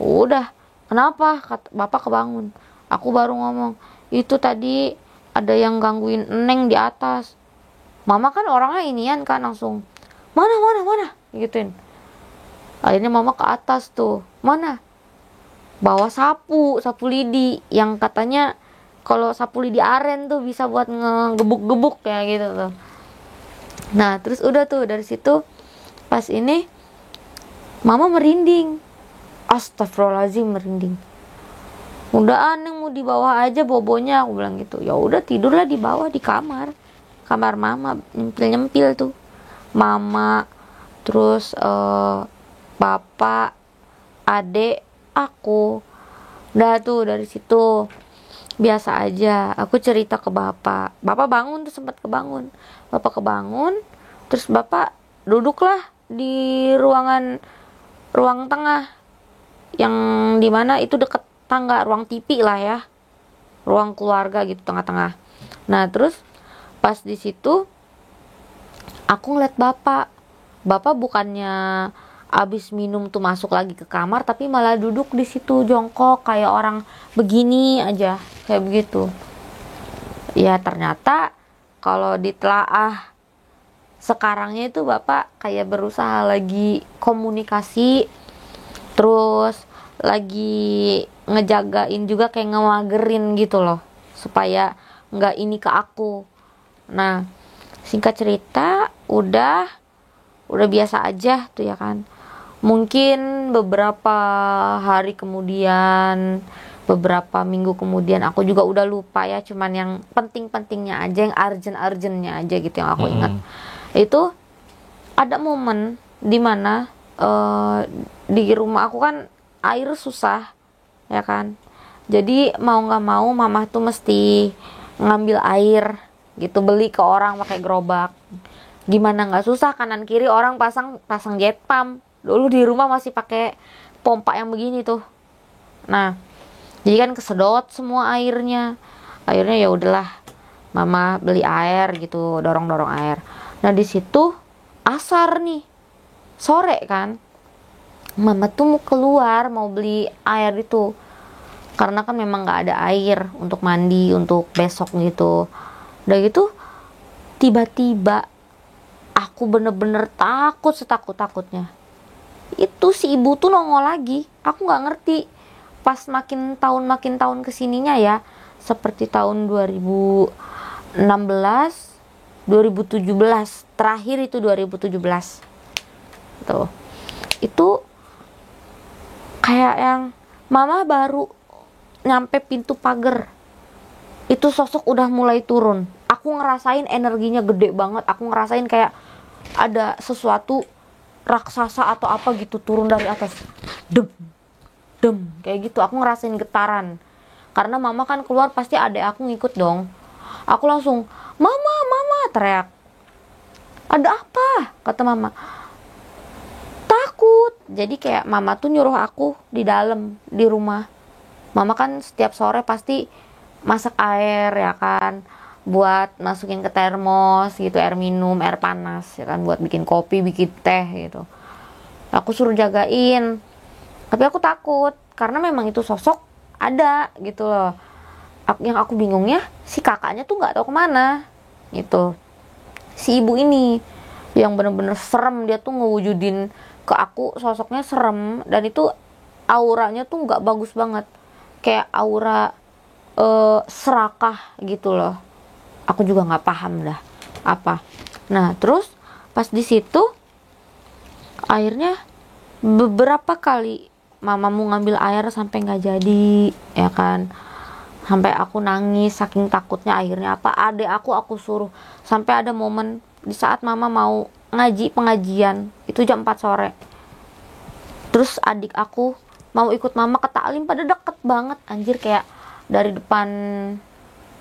Udah, kenapa? Kata bapak kebangun. Aku baru ngomong, itu tadi ada yang gangguin Neng di atas. Mama kan orangnya inian kan, langsung mana gituin. Akhirnya mama ke atas tuh, mana? Bawa sapu lidi yang katanya kalau sapu lidi aren tuh bisa buat ngegebuk-gebuk kayak gitu tuh. Nah, terus udah tuh dari situ pas ini mama merinding. Astagfirullahaladzim, merinding. Udah aneh mau di bawah aja bobonya, aku bilang gitu. Ya udah, tidurlah di bawah di kamar mama, nyempil tuh. Mama, terus bapak, adek, aku. Udah tuh dari situ biasa aja. Aku cerita ke bapak. Bapak bangun tuh, sempat kebangun. Bapak kebangun, terus bapak duduklah di ruang tengah, yang dimana itu deket tangga, ruang TV lah ya, ruang keluarga gitu, tengah-tengah. Nah terus pas di situ aku ngeliat bapak bukannya abis minum tuh masuk lagi ke kamar, tapi malah duduk di situ jongkok kayak orang begini aja, kayak begitu. Ya ternyata kalau ditelaah sekarangnya itu bapak kayak berusaha lagi komunikasi, terus lagi ngejagain juga, kayak ngemagerin gitu loh, supaya nggak ini ke aku. Nah singkat cerita udah biasa aja tuh ya kan. Mungkin beberapa hari kemudian, beberapa minggu kemudian, aku juga udah lupa ya, cuman yang penting-pentingnya aja, yang urgent-urgentnya aja gitu yang aku ingat. Itu ada momen dimana di rumah aku kan air susah ya kan, jadi mau nggak mau mama tuh mesti ngambil air gitu, beli ke orang pakai gerobak. Gimana nggak susah, kanan kiri orang pasang jet pump. Dulu di rumah masih pakai pompa yang begini tuh. Nah jadi kan kesedot semua airnya ya udahlah, mama beli air gitu, dorong air. Nah di situ asar nih, sore kan, mama tuh mau keluar mau beli air itu, karena kan memang nggak ada air untuk mandi untuk besok gitu. Udah gitu tiba-tiba aku bener-bener takut, setakut-takutnya. Itu si ibu tuh nongol lagi. Aku nggak ngerti. Pas makin tahun kesininya ya, seperti tahun 2016, 2017, terakhir itu 2017. Tuh. Itu kayak yang mama baru nyampe pintu pagar, itu sosok udah mulai turun. Aku ngerasain energinya gede banget. Aku ngerasain kayak ada sesuatu raksasa atau apa gitu turun dari atas. Dem kayak gitu. Aku ngerasain getaran. Karena mama kan keluar, pasti adek aku ngikut dong. Aku langsung, mama teriak. Ada apa? Kata mama. Takut. Jadi kayak mama tuh nyuruh aku di dalam, di rumah. Mama kan setiap sore pasti masak air ya kan, buat masukin ke termos gitu, air minum, air panas ya kan, buat bikin kopi, bikin teh gitu. Aku suruh jagain, tapi aku takut karena memang itu sosok ada gitu loh. Yang aku bingungnya si kakaknya tuh nggak tahu kemana gitu, si ibu ini. yang bener-bener serem. Dia tuh ngewujudin ke aku sosoknya serem, dan itu auranya tuh nggak bagus banget, kayak aura serakah gitu loh. Aku juga nggak paham dah apa. Nah terus pas di situ akhirnya beberapa kali mamamu ngambil air sampai nggak jadi, ya kan, sampai aku nangis saking takutnya. Akhirnya apa, adek aku suruh, sampai ada momen di saat mama mau ngaji pengajian itu jam 4 sore, terus adik aku mau ikut mama ke taklim, pada deket banget anjir, kayak dari depan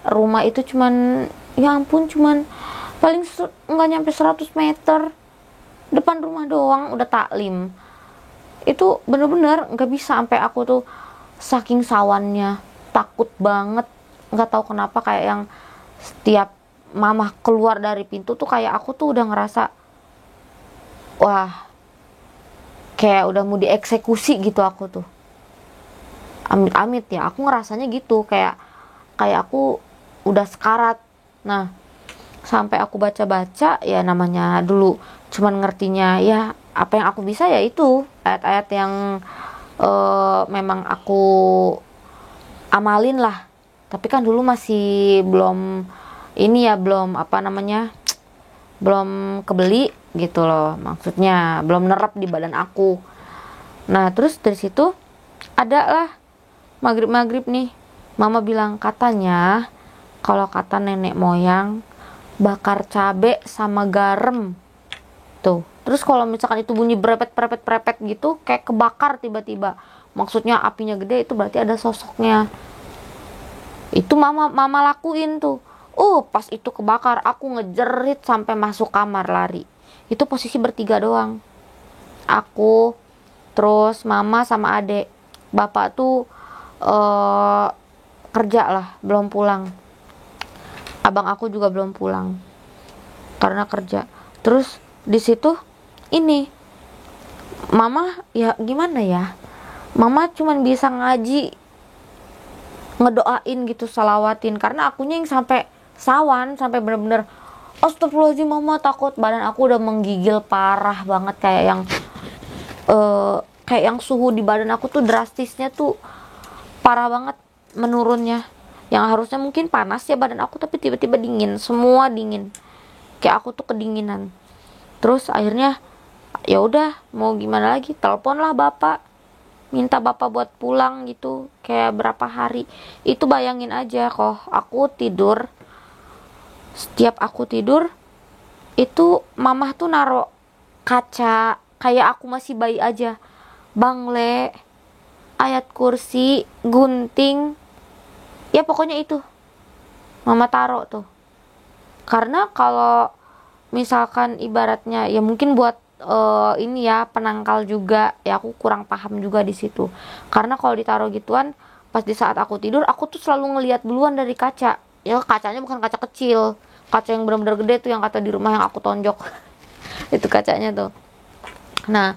rumah itu cuman, ya ampun, cuman paling nggak nyampe 100 meter depan rumah doang udah taklim. Itu bener-bener nggak bisa, sampai aku tuh saking sawannya takut banget, nggak tahu kenapa, kayak yang setiap mama keluar dari pintu tuh kayak aku tuh udah ngerasa wah, kayak udah mau dieksekusi gitu aku tuh. Amit-amit ya, aku ngerasanya gitu, kayak aku udah sekarat. Nah sampai aku baca-baca, ya namanya dulu cuman ngertinya ya apa yang aku bisa, ya itu ayat-ayat yang memang aku amalin lah. Tapi kan dulu masih belum ini ya, belum apa namanya, belum kebeli gitu loh, maksudnya belum nerap di badan aku. Nah terus dari situ ada lah maghrib nih, mama bilang katanya kalau kata nenek moyang bakar cabe sama garam tuh. Terus kalau misalkan itu bunyi brepet gitu, kayak kebakar tiba-tiba, maksudnya apinya gede, itu berarti ada sosoknya. Itu mama lakuin tuh. Pas itu kebakar, aku ngejerit sampai masuk kamar lari. Itu posisi bertiga doang, aku, terus mama sama adek. Bapak tuh kerja lah, belum pulang. Abang aku juga belum pulang karena kerja. Terus di situ ini mama, ya gimana ya, mama cuman bisa ngaji, ngedoain gitu, salawatin, karena akunya yang sampai sawan, sampai bener-bener astagfirullahaladzim, mama takut. Badan aku udah menggigil parah banget, kayak yang suhu di badan aku tuh drastisnya tuh parah banget menurunnya. Yang harusnya mungkin panas ya badan aku, tapi tiba-tiba dingin, semua dingin, kayak aku tuh kedinginan. Terus akhirnya ya udah, mau gimana lagi, teleponlah bapak, minta bapak buat pulang gitu, kayak berapa hari. Itu bayangin aja, kok aku tidur, setiap aku tidur itu mamah tuh naro kaca, kayak aku masih bayi aja, bangle, ayat kursi, gunting, ya pokoknya itu mama taruh tuh. Karena kalau misalkan ibaratnya ya mungkin buat ini ya penangkal juga, ya aku kurang paham juga di situ. Karena kalau ditaruh gituan, pas di saat aku tidur, aku tuh selalu ngelihat duluan dari kaca. Ya kacanya bukan kaca kecil, kaca yang benar-benar gede tuh, yang kata di rumah yang aku tonjok itu kacanya tuh. Nah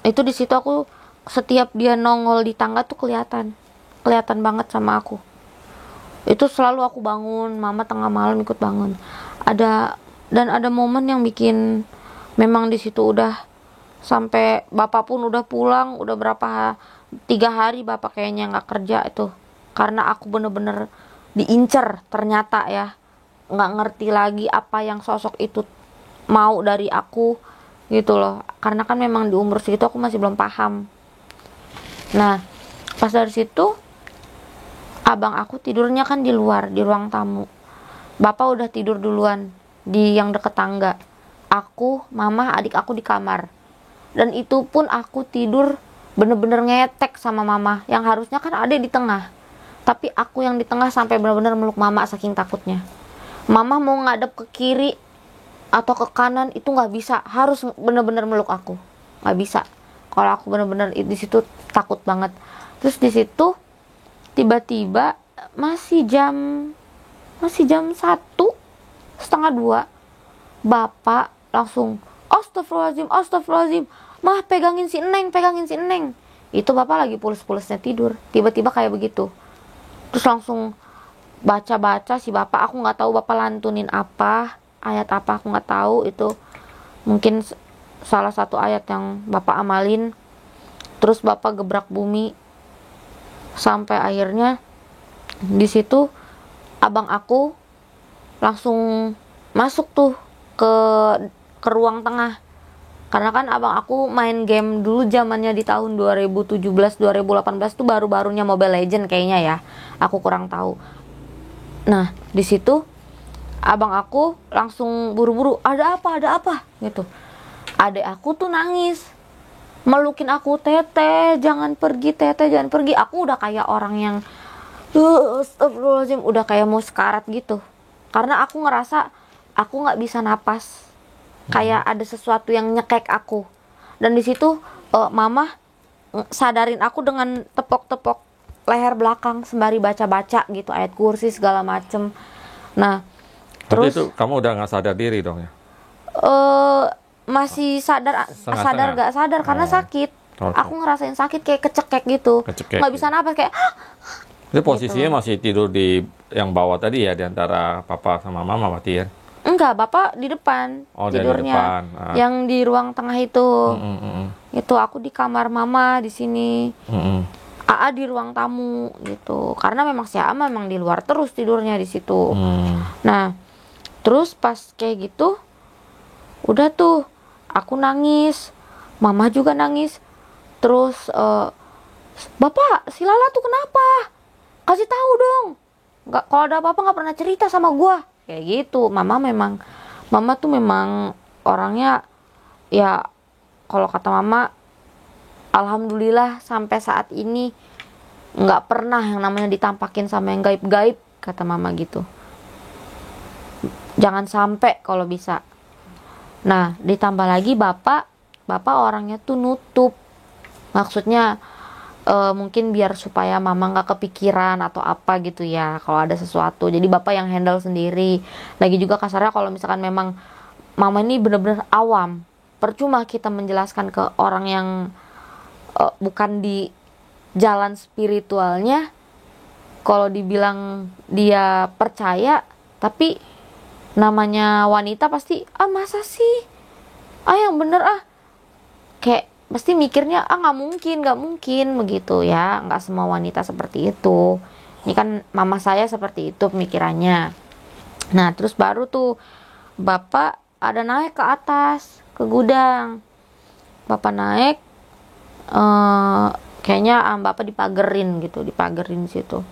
itu di situ aku, setiap dia nongol di tangga tuh kelihatan banget sama aku. Itu selalu aku bangun, mama tengah malam ikut bangun. Ada momen yang bikin memang di situ udah sampai bapak pun udah pulang, udah 3 hari bapak kayaknya nggak kerja itu, karena aku bener-bener diincer ternyata ya, nggak ngerti lagi apa yang sosok itu mau dari aku gitu loh. Karena kan memang di umur segitu aku masih belum paham. Nah pas dari situ abang aku tidurnya kan di luar, di ruang tamu. Bapak udah tidur duluan di yang deket tangga. Aku, mama, adik aku di kamar. Dan itu pun aku tidur bener-bener ngetek sama mama, yang harusnya kan adik di tengah. Tapi aku yang di tengah sampai bener-bener meluk mama saking takutnya. Mama mau ngadep ke kiri atau ke kanan itu nggak bisa, harus bener-bener meluk aku. Nggak bisa. Kalau aku bener-bener di situ takut banget. Terus di situ tiba-tiba masih jam 1:30, bapak langsung astagfirullahaladzim, mah pegangin si Eneng. Itu bapak lagi pules-pulesnya tidur, tiba-tiba kayak begitu. Terus langsung baca si bapak, aku nggak tahu bapak lantunin apa, ayat apa aku nggak tahu itu. mungkin salah satu ayat yang Bapak amalin, terus Bapak gebrak bumi sampai akhirnya di situ abang aku langsung masuk tuh ke ruang tengah. Karena kan abang aku main game dulu zamannya di tahun 2017 2018 tuh baru-barunya Mobile Legend kayaknya ya. Aku kurang tahu. Nah, di situ abang aku langsung buru-buru, "Ada apa? Ada apa?" gitu. Adek aku tuh nangis. Melukin aku, "Teteh, jangan pergi, Teteh, jangan pergi." Aku udah kayak orang yang astagfirullahaladzim, udah kayak mau sekarat gitu. Karena aku ngerasa aku nggak bisa napas, kayak ada sesuatu yang nyekek aku. Dan di situ mama sadarin aku dengan tepok-tepok leher belakang sembari baca-baca gitu ayat kursi segala macem. Nah, Terus terus itu kamu udah nggak sadar diri dong ya? masih sadar Setengah-setengah? gak sadar karena sakit. Oke. Aku ngerasain sakit kayak kecekek gitu, Kecekek. nggak bisa napas kayak Itu posisinya masih tidur di yang bawah tadi ya, di antara papa sama mama mati ya? enggak, bapak di depan Oh, dia di tidurnya, depan. Ah. yang di ruang tengah itu. Mm-mm. Itu aku di kamar mama di sini, Mm-mm. AA di ruang tamu gitu. Karena memang si AA memang di luar terus tidurnya di situ. Nah, terus pas kayak gitu, udah tuh aku nangis, mama juga nangis. Terus "Bapak, si Lala tuh kenapa? Kasih tahu dong. Nggak, kalau ada apa-apa nggak pernah cerita sama gua." Kayak gitu. Mama tuh memang orangnya ya, kalau kata mama, alhamdulillah sampai saat ini nggak pernah yang namanya ditampakin sama yang gaib-gaib, kata mama gitu. Jangan sampai kalau bisa. Nah, ditambah lagi bapak orangnya tuh nutup. Maksudnya mungkin biar supaya mama nggak kepikiran atau apa gitu ya kalau ada sesuatu. Jadi bapak yang handle sendiri. Lagi juga kasarnya kalau misalkan memang mama ini bener-bener awam, percuma kita menjelaskan ke orang yang bukan di jalan spiritualnya. Kalau dibilang dia percaya, tapi namanya wanita pasti masa sih, yang bener kayak pasti mikirnya nggak mungkin begitu ya. Nggak semua wanita seperti itu. Ini kan mama saya seperti itu pemikirannya. Nah, terus baru tuh bapak ada naik ke atas ke gudang. Bapak naik, kayaknya bapak dipagerin situ.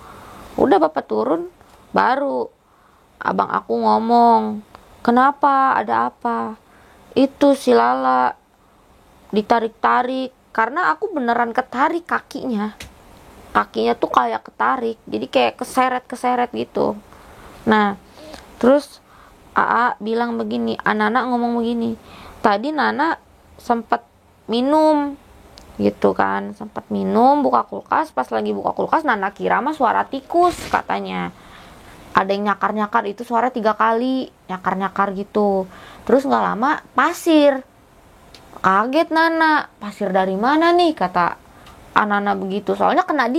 Udah bapak turun, baru abang aku ngomong, "Kenapa? Ada apa?" "Itu si Lala ditarik-tarik." Karena aku beneran ketarik kakinya tuh kayak ketarik, jadi kayak keseret gitu. Nah, terus AA bilang begini, Nana ngomong begini, "Tadi Nana sempat minum gitu kan, sempat minum, buka kulkas, pas lagi buka kulkas Nana kira mah suara tikus," katanya. Ada yang nyakar-nyakar, itu suara 3 kali nyakar-nyakar gitu. Terus nggak lama pasir. Kaget Nana, "Pasir dari mana nih?" kata Nana begitu. Soalnya kena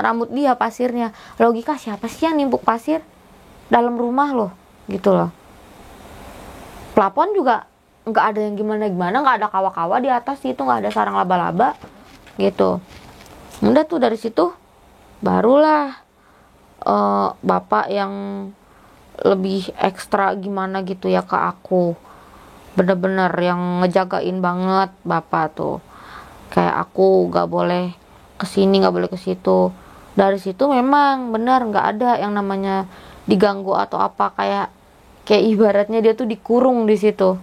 rambut dia pasirnya. Logika, siapa sih yang nimbuk pasir dalam rumah loh, gitu loh. Plafon juga nggak ada yang gimana-gimana, nggak ada kawa-kawa di atas itu, nggak ada sarang laba-laba gitu. Udah tuh dari situ barulah bapak yang lebih ekstra gimana gitu ya ke aku. Bener-bener yang ngejagain banget bapak tuh. Kayak aku gak boleh kesini, gak boleh ke situ. Dari situ memang benar gak ada yang namanya diganggu atau apa, kayak ibaratnya dia tuh dikurung di situ.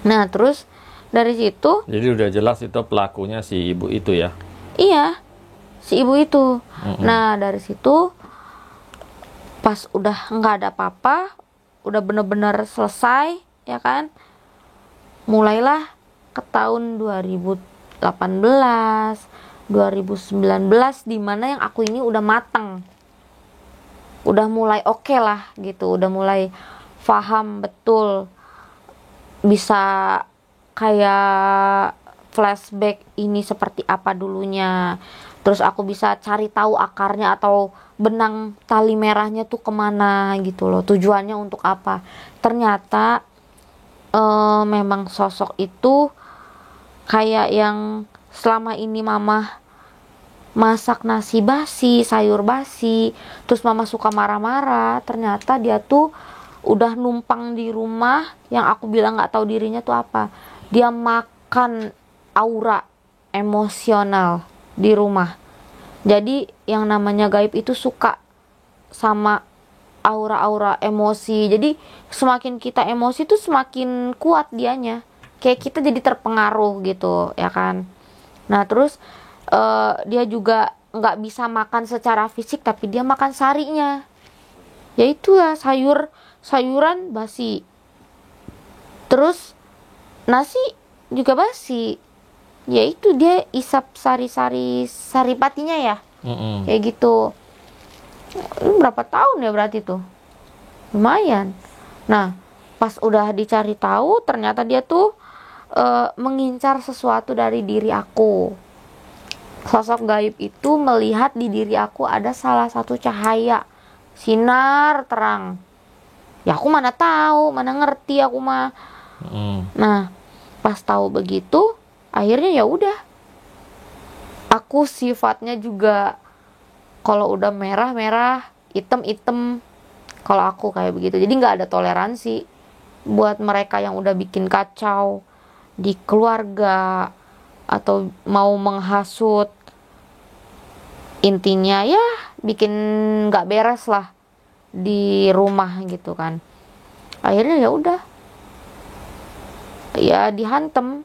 Nah, terus dari situ, jadi udah jelas itu pelakunya si ibu itu ya? Iya, si ibu itu. Nah, dari situ pas udah nggak ada apa-apa, udah bener-bener selesai ya kan, mulailah ke tahun 2018 2019, dimana yang aku ini udah mateng, udah mulai oke lah gitu, udah mulai paham betul, bisa kayak flashback ini seperti apa dulunya. Terus aku bisa cari tahu akarnya atau benang tali merahnya tuh kemana gitu loh, tujuannya untuk apa. Ternyata memang sosok itu kayak yang selama ini mama masak nasi basi, sayur basi, terus mama suka marah-marah, ternyata dia tuh udah numpang di rumah yang aku bilang nggak tahu dirinya tuh apa. Dia makan aura emosional di rumah. Jadi yang namanya gaib itu suka sama aura-aura emosi. Jadi semakin kita emosi tuh semakin kuat dianya. Kayak kita jadi terpengaruh gitu, ya kan. Nah terus dia juga nggak bisa makan secara fisik, tapi dia makan sarinya. Yaitu ya sayuran basi. Terus nasi juga basi. Yaitu dia isap saripatinya ya. Kayak gitu. Berapa tahun ya berarti tuh? Lumayan. Nah, pas udah dicari tahu, ternyata dia tuh mengincar sesuatu dari diri aku. Sosok gaib itu melihat di diri aku ada salah satu cahaya, sinar terang. Ya aku mana tahu, mana ngerti aku mah. Nah, pas tahu begitu, akhirnya ya udah. Aku sifatnya juga kalau udah merah-merah, hitam-hitam. Kalau aku kayak begitu. Jadi nggak ada toleransi buat mereka yang udah bikin kacau di keluarga atau mau menghasut. Intinya ya bikin nggak beres lah di rumah gitu kan. Akhirnya ya udah, ya dihantem.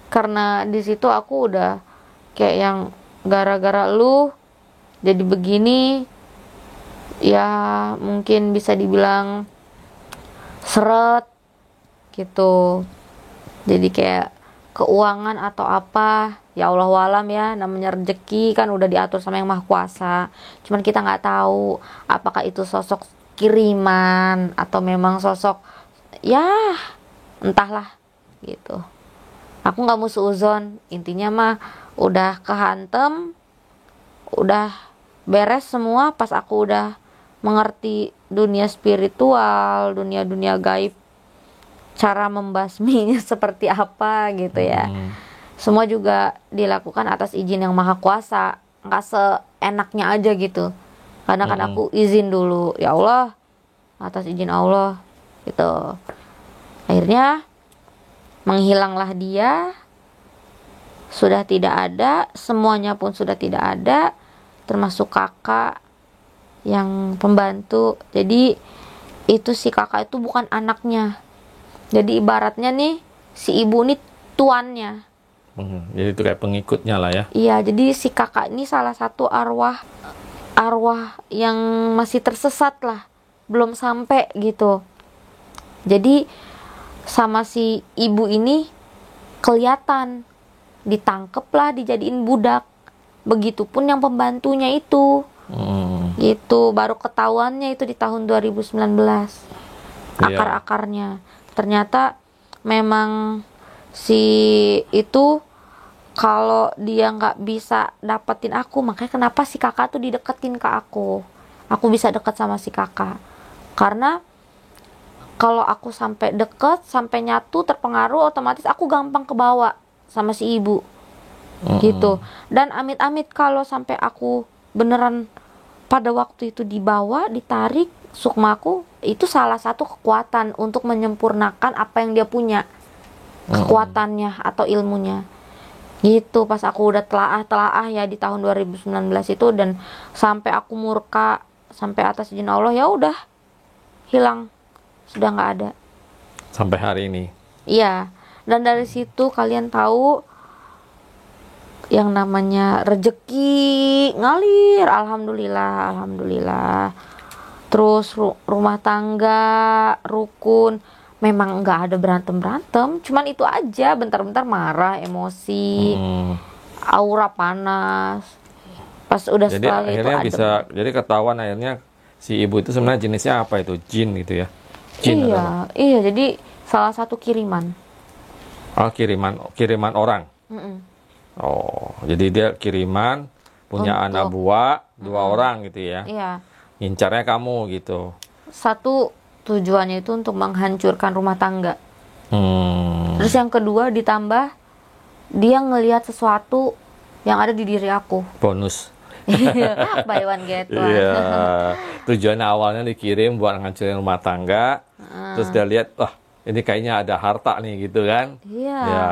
Karena di situ aku udah kayak yang gara-gara lu jadi begini, ya mungkin bisa dibilang seret gitu. Jadi kayak keuangan atau apa, ya Allah walam ya, namanya rezeki kan udah diatur sama yang Maha Kuasa. Cuman kita nggak tahu apakah itu sosok kiriman atau memang sosok, ya entahlah gitu. Aku nggak mau suuzon, intinya mah udah kehantem, udah beres semua pas aku udah mengerti dunia spiritual, dunia gaib, cara membasminya seperti apa gitu ya. Semua juga dilakukan atas izin yang Maha Kuasa, nggak seenaknya aja gitu. Karena kan aku izin dulu, ya Allah, atas izin Allah gitu. Akhirnya menghilanglah dia, sudah tidak ada, semuanya pun sudah tidak ada, termasuk kakak yang pembantu. Jadi itu si kakak itu bukan anaknya. Jadi ibaratnya nih si ibu ini tuannya. Jadi itu kayak pengikutnya lah ya. Iya, jadi si kakak ini salah satu arwah yang masih tersesat lah, belum sampai gitu. Jadi sama si ibu ini kelihatan, ditangkep lah, dijadiin budak. Begitupun yang pembantunya itu. Gitu, baru ketahuannya itu di tahun 2019. Akar-akarnya. Ternyata memang si itu kalau dia nggak bisa dapetin aku, makanya kenapa si kakak tuh dideketin ke aku bisa deket sama si kakak. Karena kalau aku sampai deket, sampai nyatu, terpengaruh, otomatis aku gampang kebawa sama si ibu gitu. Dan amit-amit kalau sampai aku beneran pada waktu itu dibawa, ditarik sukmaku, itu salah satu kekuatan untuk menyempurnakan apa yang dia punya, kekuatannya atau ilmunya gitu. Pas aku udah telaah ya di tahun 2019 itu, dan sampai aku murka, sampai atas izin Allah, ya udah hilang, sudah nggak ada sampai hari ini. Iya. Dan dari situ kalian tahu yang namanya rezeki ngalir, alhamdulillah. Terus rumah tangga rukun, memang nggak ada berantem, cuman itu aja, bentar-bentar marah, emosi, aura panas. Pas udah Jadi setelah akhirnya itu bisa, jadi ketahuan akhirnya si ibu itu sebenarnya jenisnya apa itu, jin gitu ya. Jin iya, jadi salah satu kiriman. Oh, kiriman orang. Oh, jadi dia kiriman, punya anak buah 2 orang gitu ya. Iya. Ngincarnya kamu gitu. Satu tujuannya itu untuk menghancurkan rumah tangga. Terus yang kedua ditambah dia ngelihat sesuatu yang ada di diri aku. Bonus. Buy one get one. Iya. Tujuannya awalnya dikirim buat ngancurin rumah tangga. Terus dia lihat, wah ini kayaknya ada harta nih gitu kan. Iya. Ya,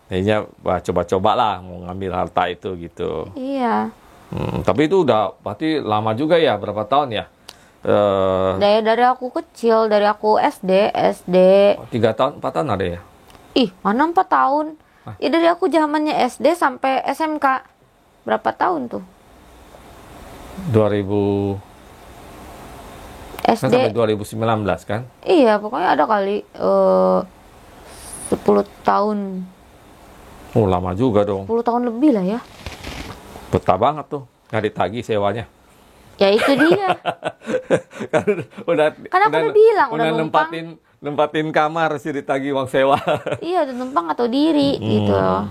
kayaknya coba-coba lah mau ngambil harta itu gitu. Iya. Tapi itu udah berarti lama juga ya, berapa tahun ya? Dari aku kecil, dari aku SD. 3 tahun, 4 tahun ada ya? Ih, mana 4 tahun? Ya dari aku zamannya SD sampai SMK. Berapa tahun tuh? 2000 kan SD. sampai 2019 kan? Iya, pokoknya ada kali 10 tahun. Oh, lama juga dong. 10 tahun lebih lah ya. Betah banget tuh, nggak ditagih sewanya. Ya itu dia. Kan udah bilang, udah numpang. nempatin kamar sih ditagih uang sewa. Iya, udah numpang atau diri gitu loh.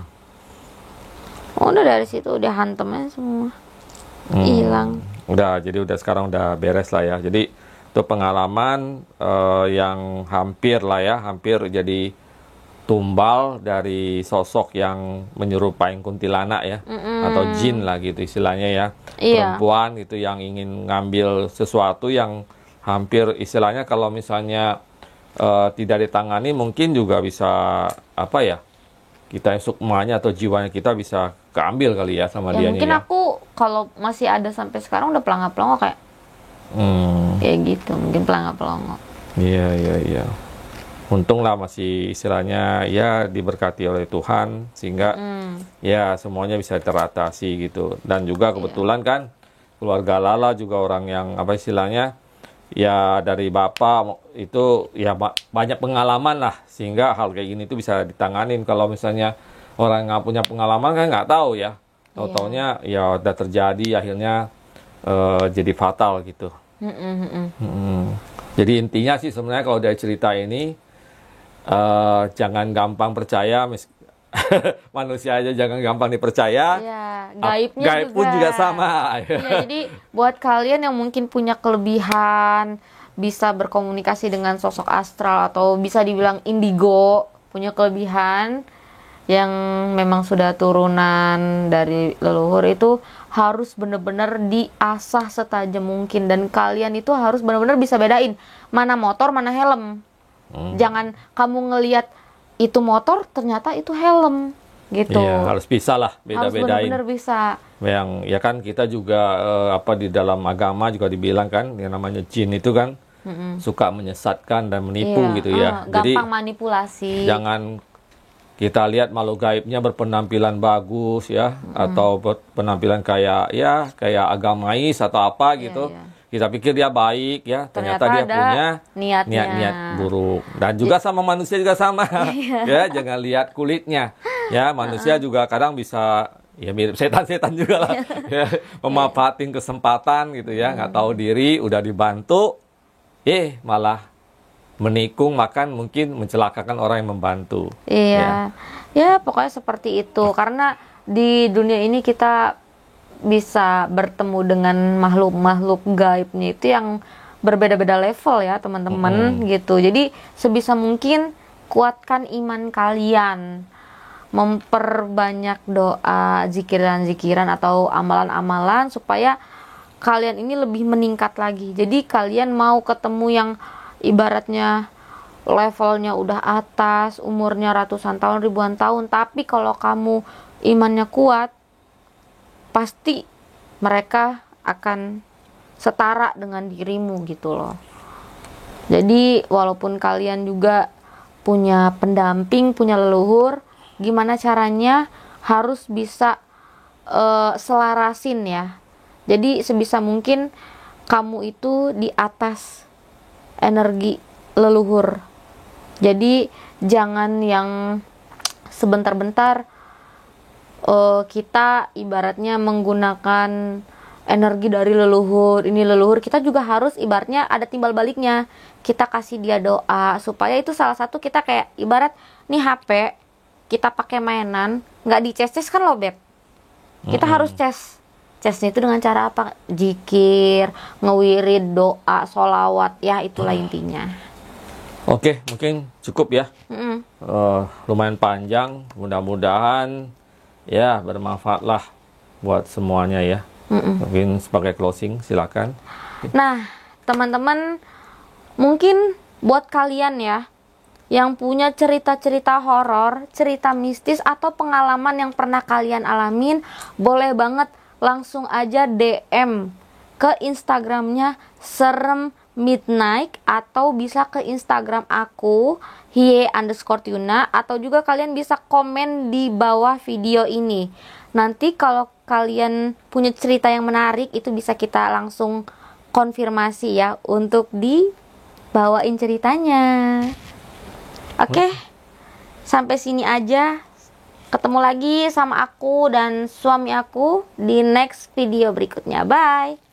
Udah dari situ udah hantemnya semua. Hilang. Udah, jadi udah sekarang udah beres lah ya. Jadi itu pengalaman yang hampir jadi tumbal dari sosok yang menyerupai kuntilanak ya, atau jin lah gitu istilahnya ya. Iya. Perempuan itu yang ingin ngambil sesuatu yang hampir istilahnya kalau misalnya tidak ditangani mungkin juga bisa apa ya, kita yang sukmanya atau jiwanya kita bisa keambil kali ya sama Ya dianya mungkin ya. aku kalau masih ada sampai sekarang udah pelangap-pelongo kayak gitu, mungkin pelangap-pelongo. Iya. Untung lah masih istilahnya ya diberkati oleh Tuhan sehingga ya semuanya bisa teratasi gitu. Dan juga kebetulan kan keluarga Lala juga orang yang apa istilahnya ya dari bapak itu ya banyak pengalaman lah sehingga hal kayak gini itu bisa ditanganin. Kalau misalnya orang nggak punya pengalaman kan nggak tahu ya. Tahu-taunya ya udah terjadi akhirnya jadi fatal gitu. Jadi intinya sih sebenarnya kalau dari cerita ini jangan gampang percaya, manusia aja jangan gampang dipercaya. Iya, gaibnya gaib pun juga sama. Iya, jadi buat kalian yang mungkin punya kelebihan, bisa berkomunikasi dengan sosok astral atau bisa dibilang indigo, punya kelebihan yang memang sudah turunan dari leluhur, itu harus benar-benar diasah setajam mungkin, dan kalian itu harus benar-benar bisa bedain mana motor mana helm. Jangan kamu ngelihat itu motor ternyata itu helm gitu. Iya, harus bisa lah Harus beda-bedain. benar-benar bisa. Yang ya kan kita juga apa di dalam agama juga dibilang kan yang namanya jin itu kan suka menyesatkan dan menipu gitu ya. Jadi gampang manipulasi. jangan kita lihat makhluk gaibnya berpenampilan bagus ya, atau penampilan kayak agamais atau apa gitu. Kita pikir dia baik ya, ternyata dia punya niat buruk. Dan juga sama manusia juga sama. Ya, jangan lihat kulitnya. Ya, manusia juga kadang bisa ya mirip setan-setan juga lah. Ya, memanfaatin kesempatan gitu ya, nggak tahu diri, udah dibantu, malah menikung, makan mungkin mencelakakan orang yang membantu. Iya. Ya, pokoknya seperti itu. Karena di dunia ini kita bisa bertemu dengan makhluk-makhluk gaibnya itu yang berbeda-beda level ya, teman-teman, gitu. Jadi sebisa mungkin kuatkan iman kalian. Memperbanyak doa, zikiran-zikiran atau amalan-amalan supaya kalian ini lebih meningkat lagi. Jadi kalian mau ketemu yang ibaratnya levelnya udah atas, umurnya ratusan tahun, ribuan tahun, tapi kalau kamu imannya kuat, pasti mereka akan setara dengan dirimu gitu loh. Jadi walaupun kalian juga punya pendamping, punya leluhur, gimana caranya harus bisa selarasin ya. Jadi sebisa mungkin kamu itu di atas energi leluhur. Jadi jangan yang sebentar-bentar kita ibaratnya menggunakan energi dari leluhur. Ini leluhur, kita juga harus ibaratnya ada timbal baliknya. Kita kasih dia doa supaya itu salah satu kita kayak ibarat nih HP kita pakai mainan, nggak dicas-cas kan loh Beb. Kita harus cas. Casnya itu dengan cara apa? Zikir, ngewirid, doa, sholawat, ya itulah intinya. Oke, mungkin cukup ya. Mm-mm. Lumayan panjang, mudah-mudahan ya bermanfaat lah buat semuanya ya. Mungkin sebagai closing silakan. Nah, teman-teman, mungkin buat kalian ya yang punya cerita-cerita horor, cerita mistis atau pengalaman yang pernah kalian alamin, boleh banget langsung aja DM ke Instagramnya Serem Midnight, atau bisa ke Instagram aku _Tuna, atau juga kalian bisa komen di bawah video ini. Nanti kalau kalian punya cerita yang menarik, itu bisa kita langsung konfirmasi ya untuk dibawain ceritanya. Oke, sampai sini aja. Ketemu lagi sama aku dan suami aku di next video berikutnya. Bye.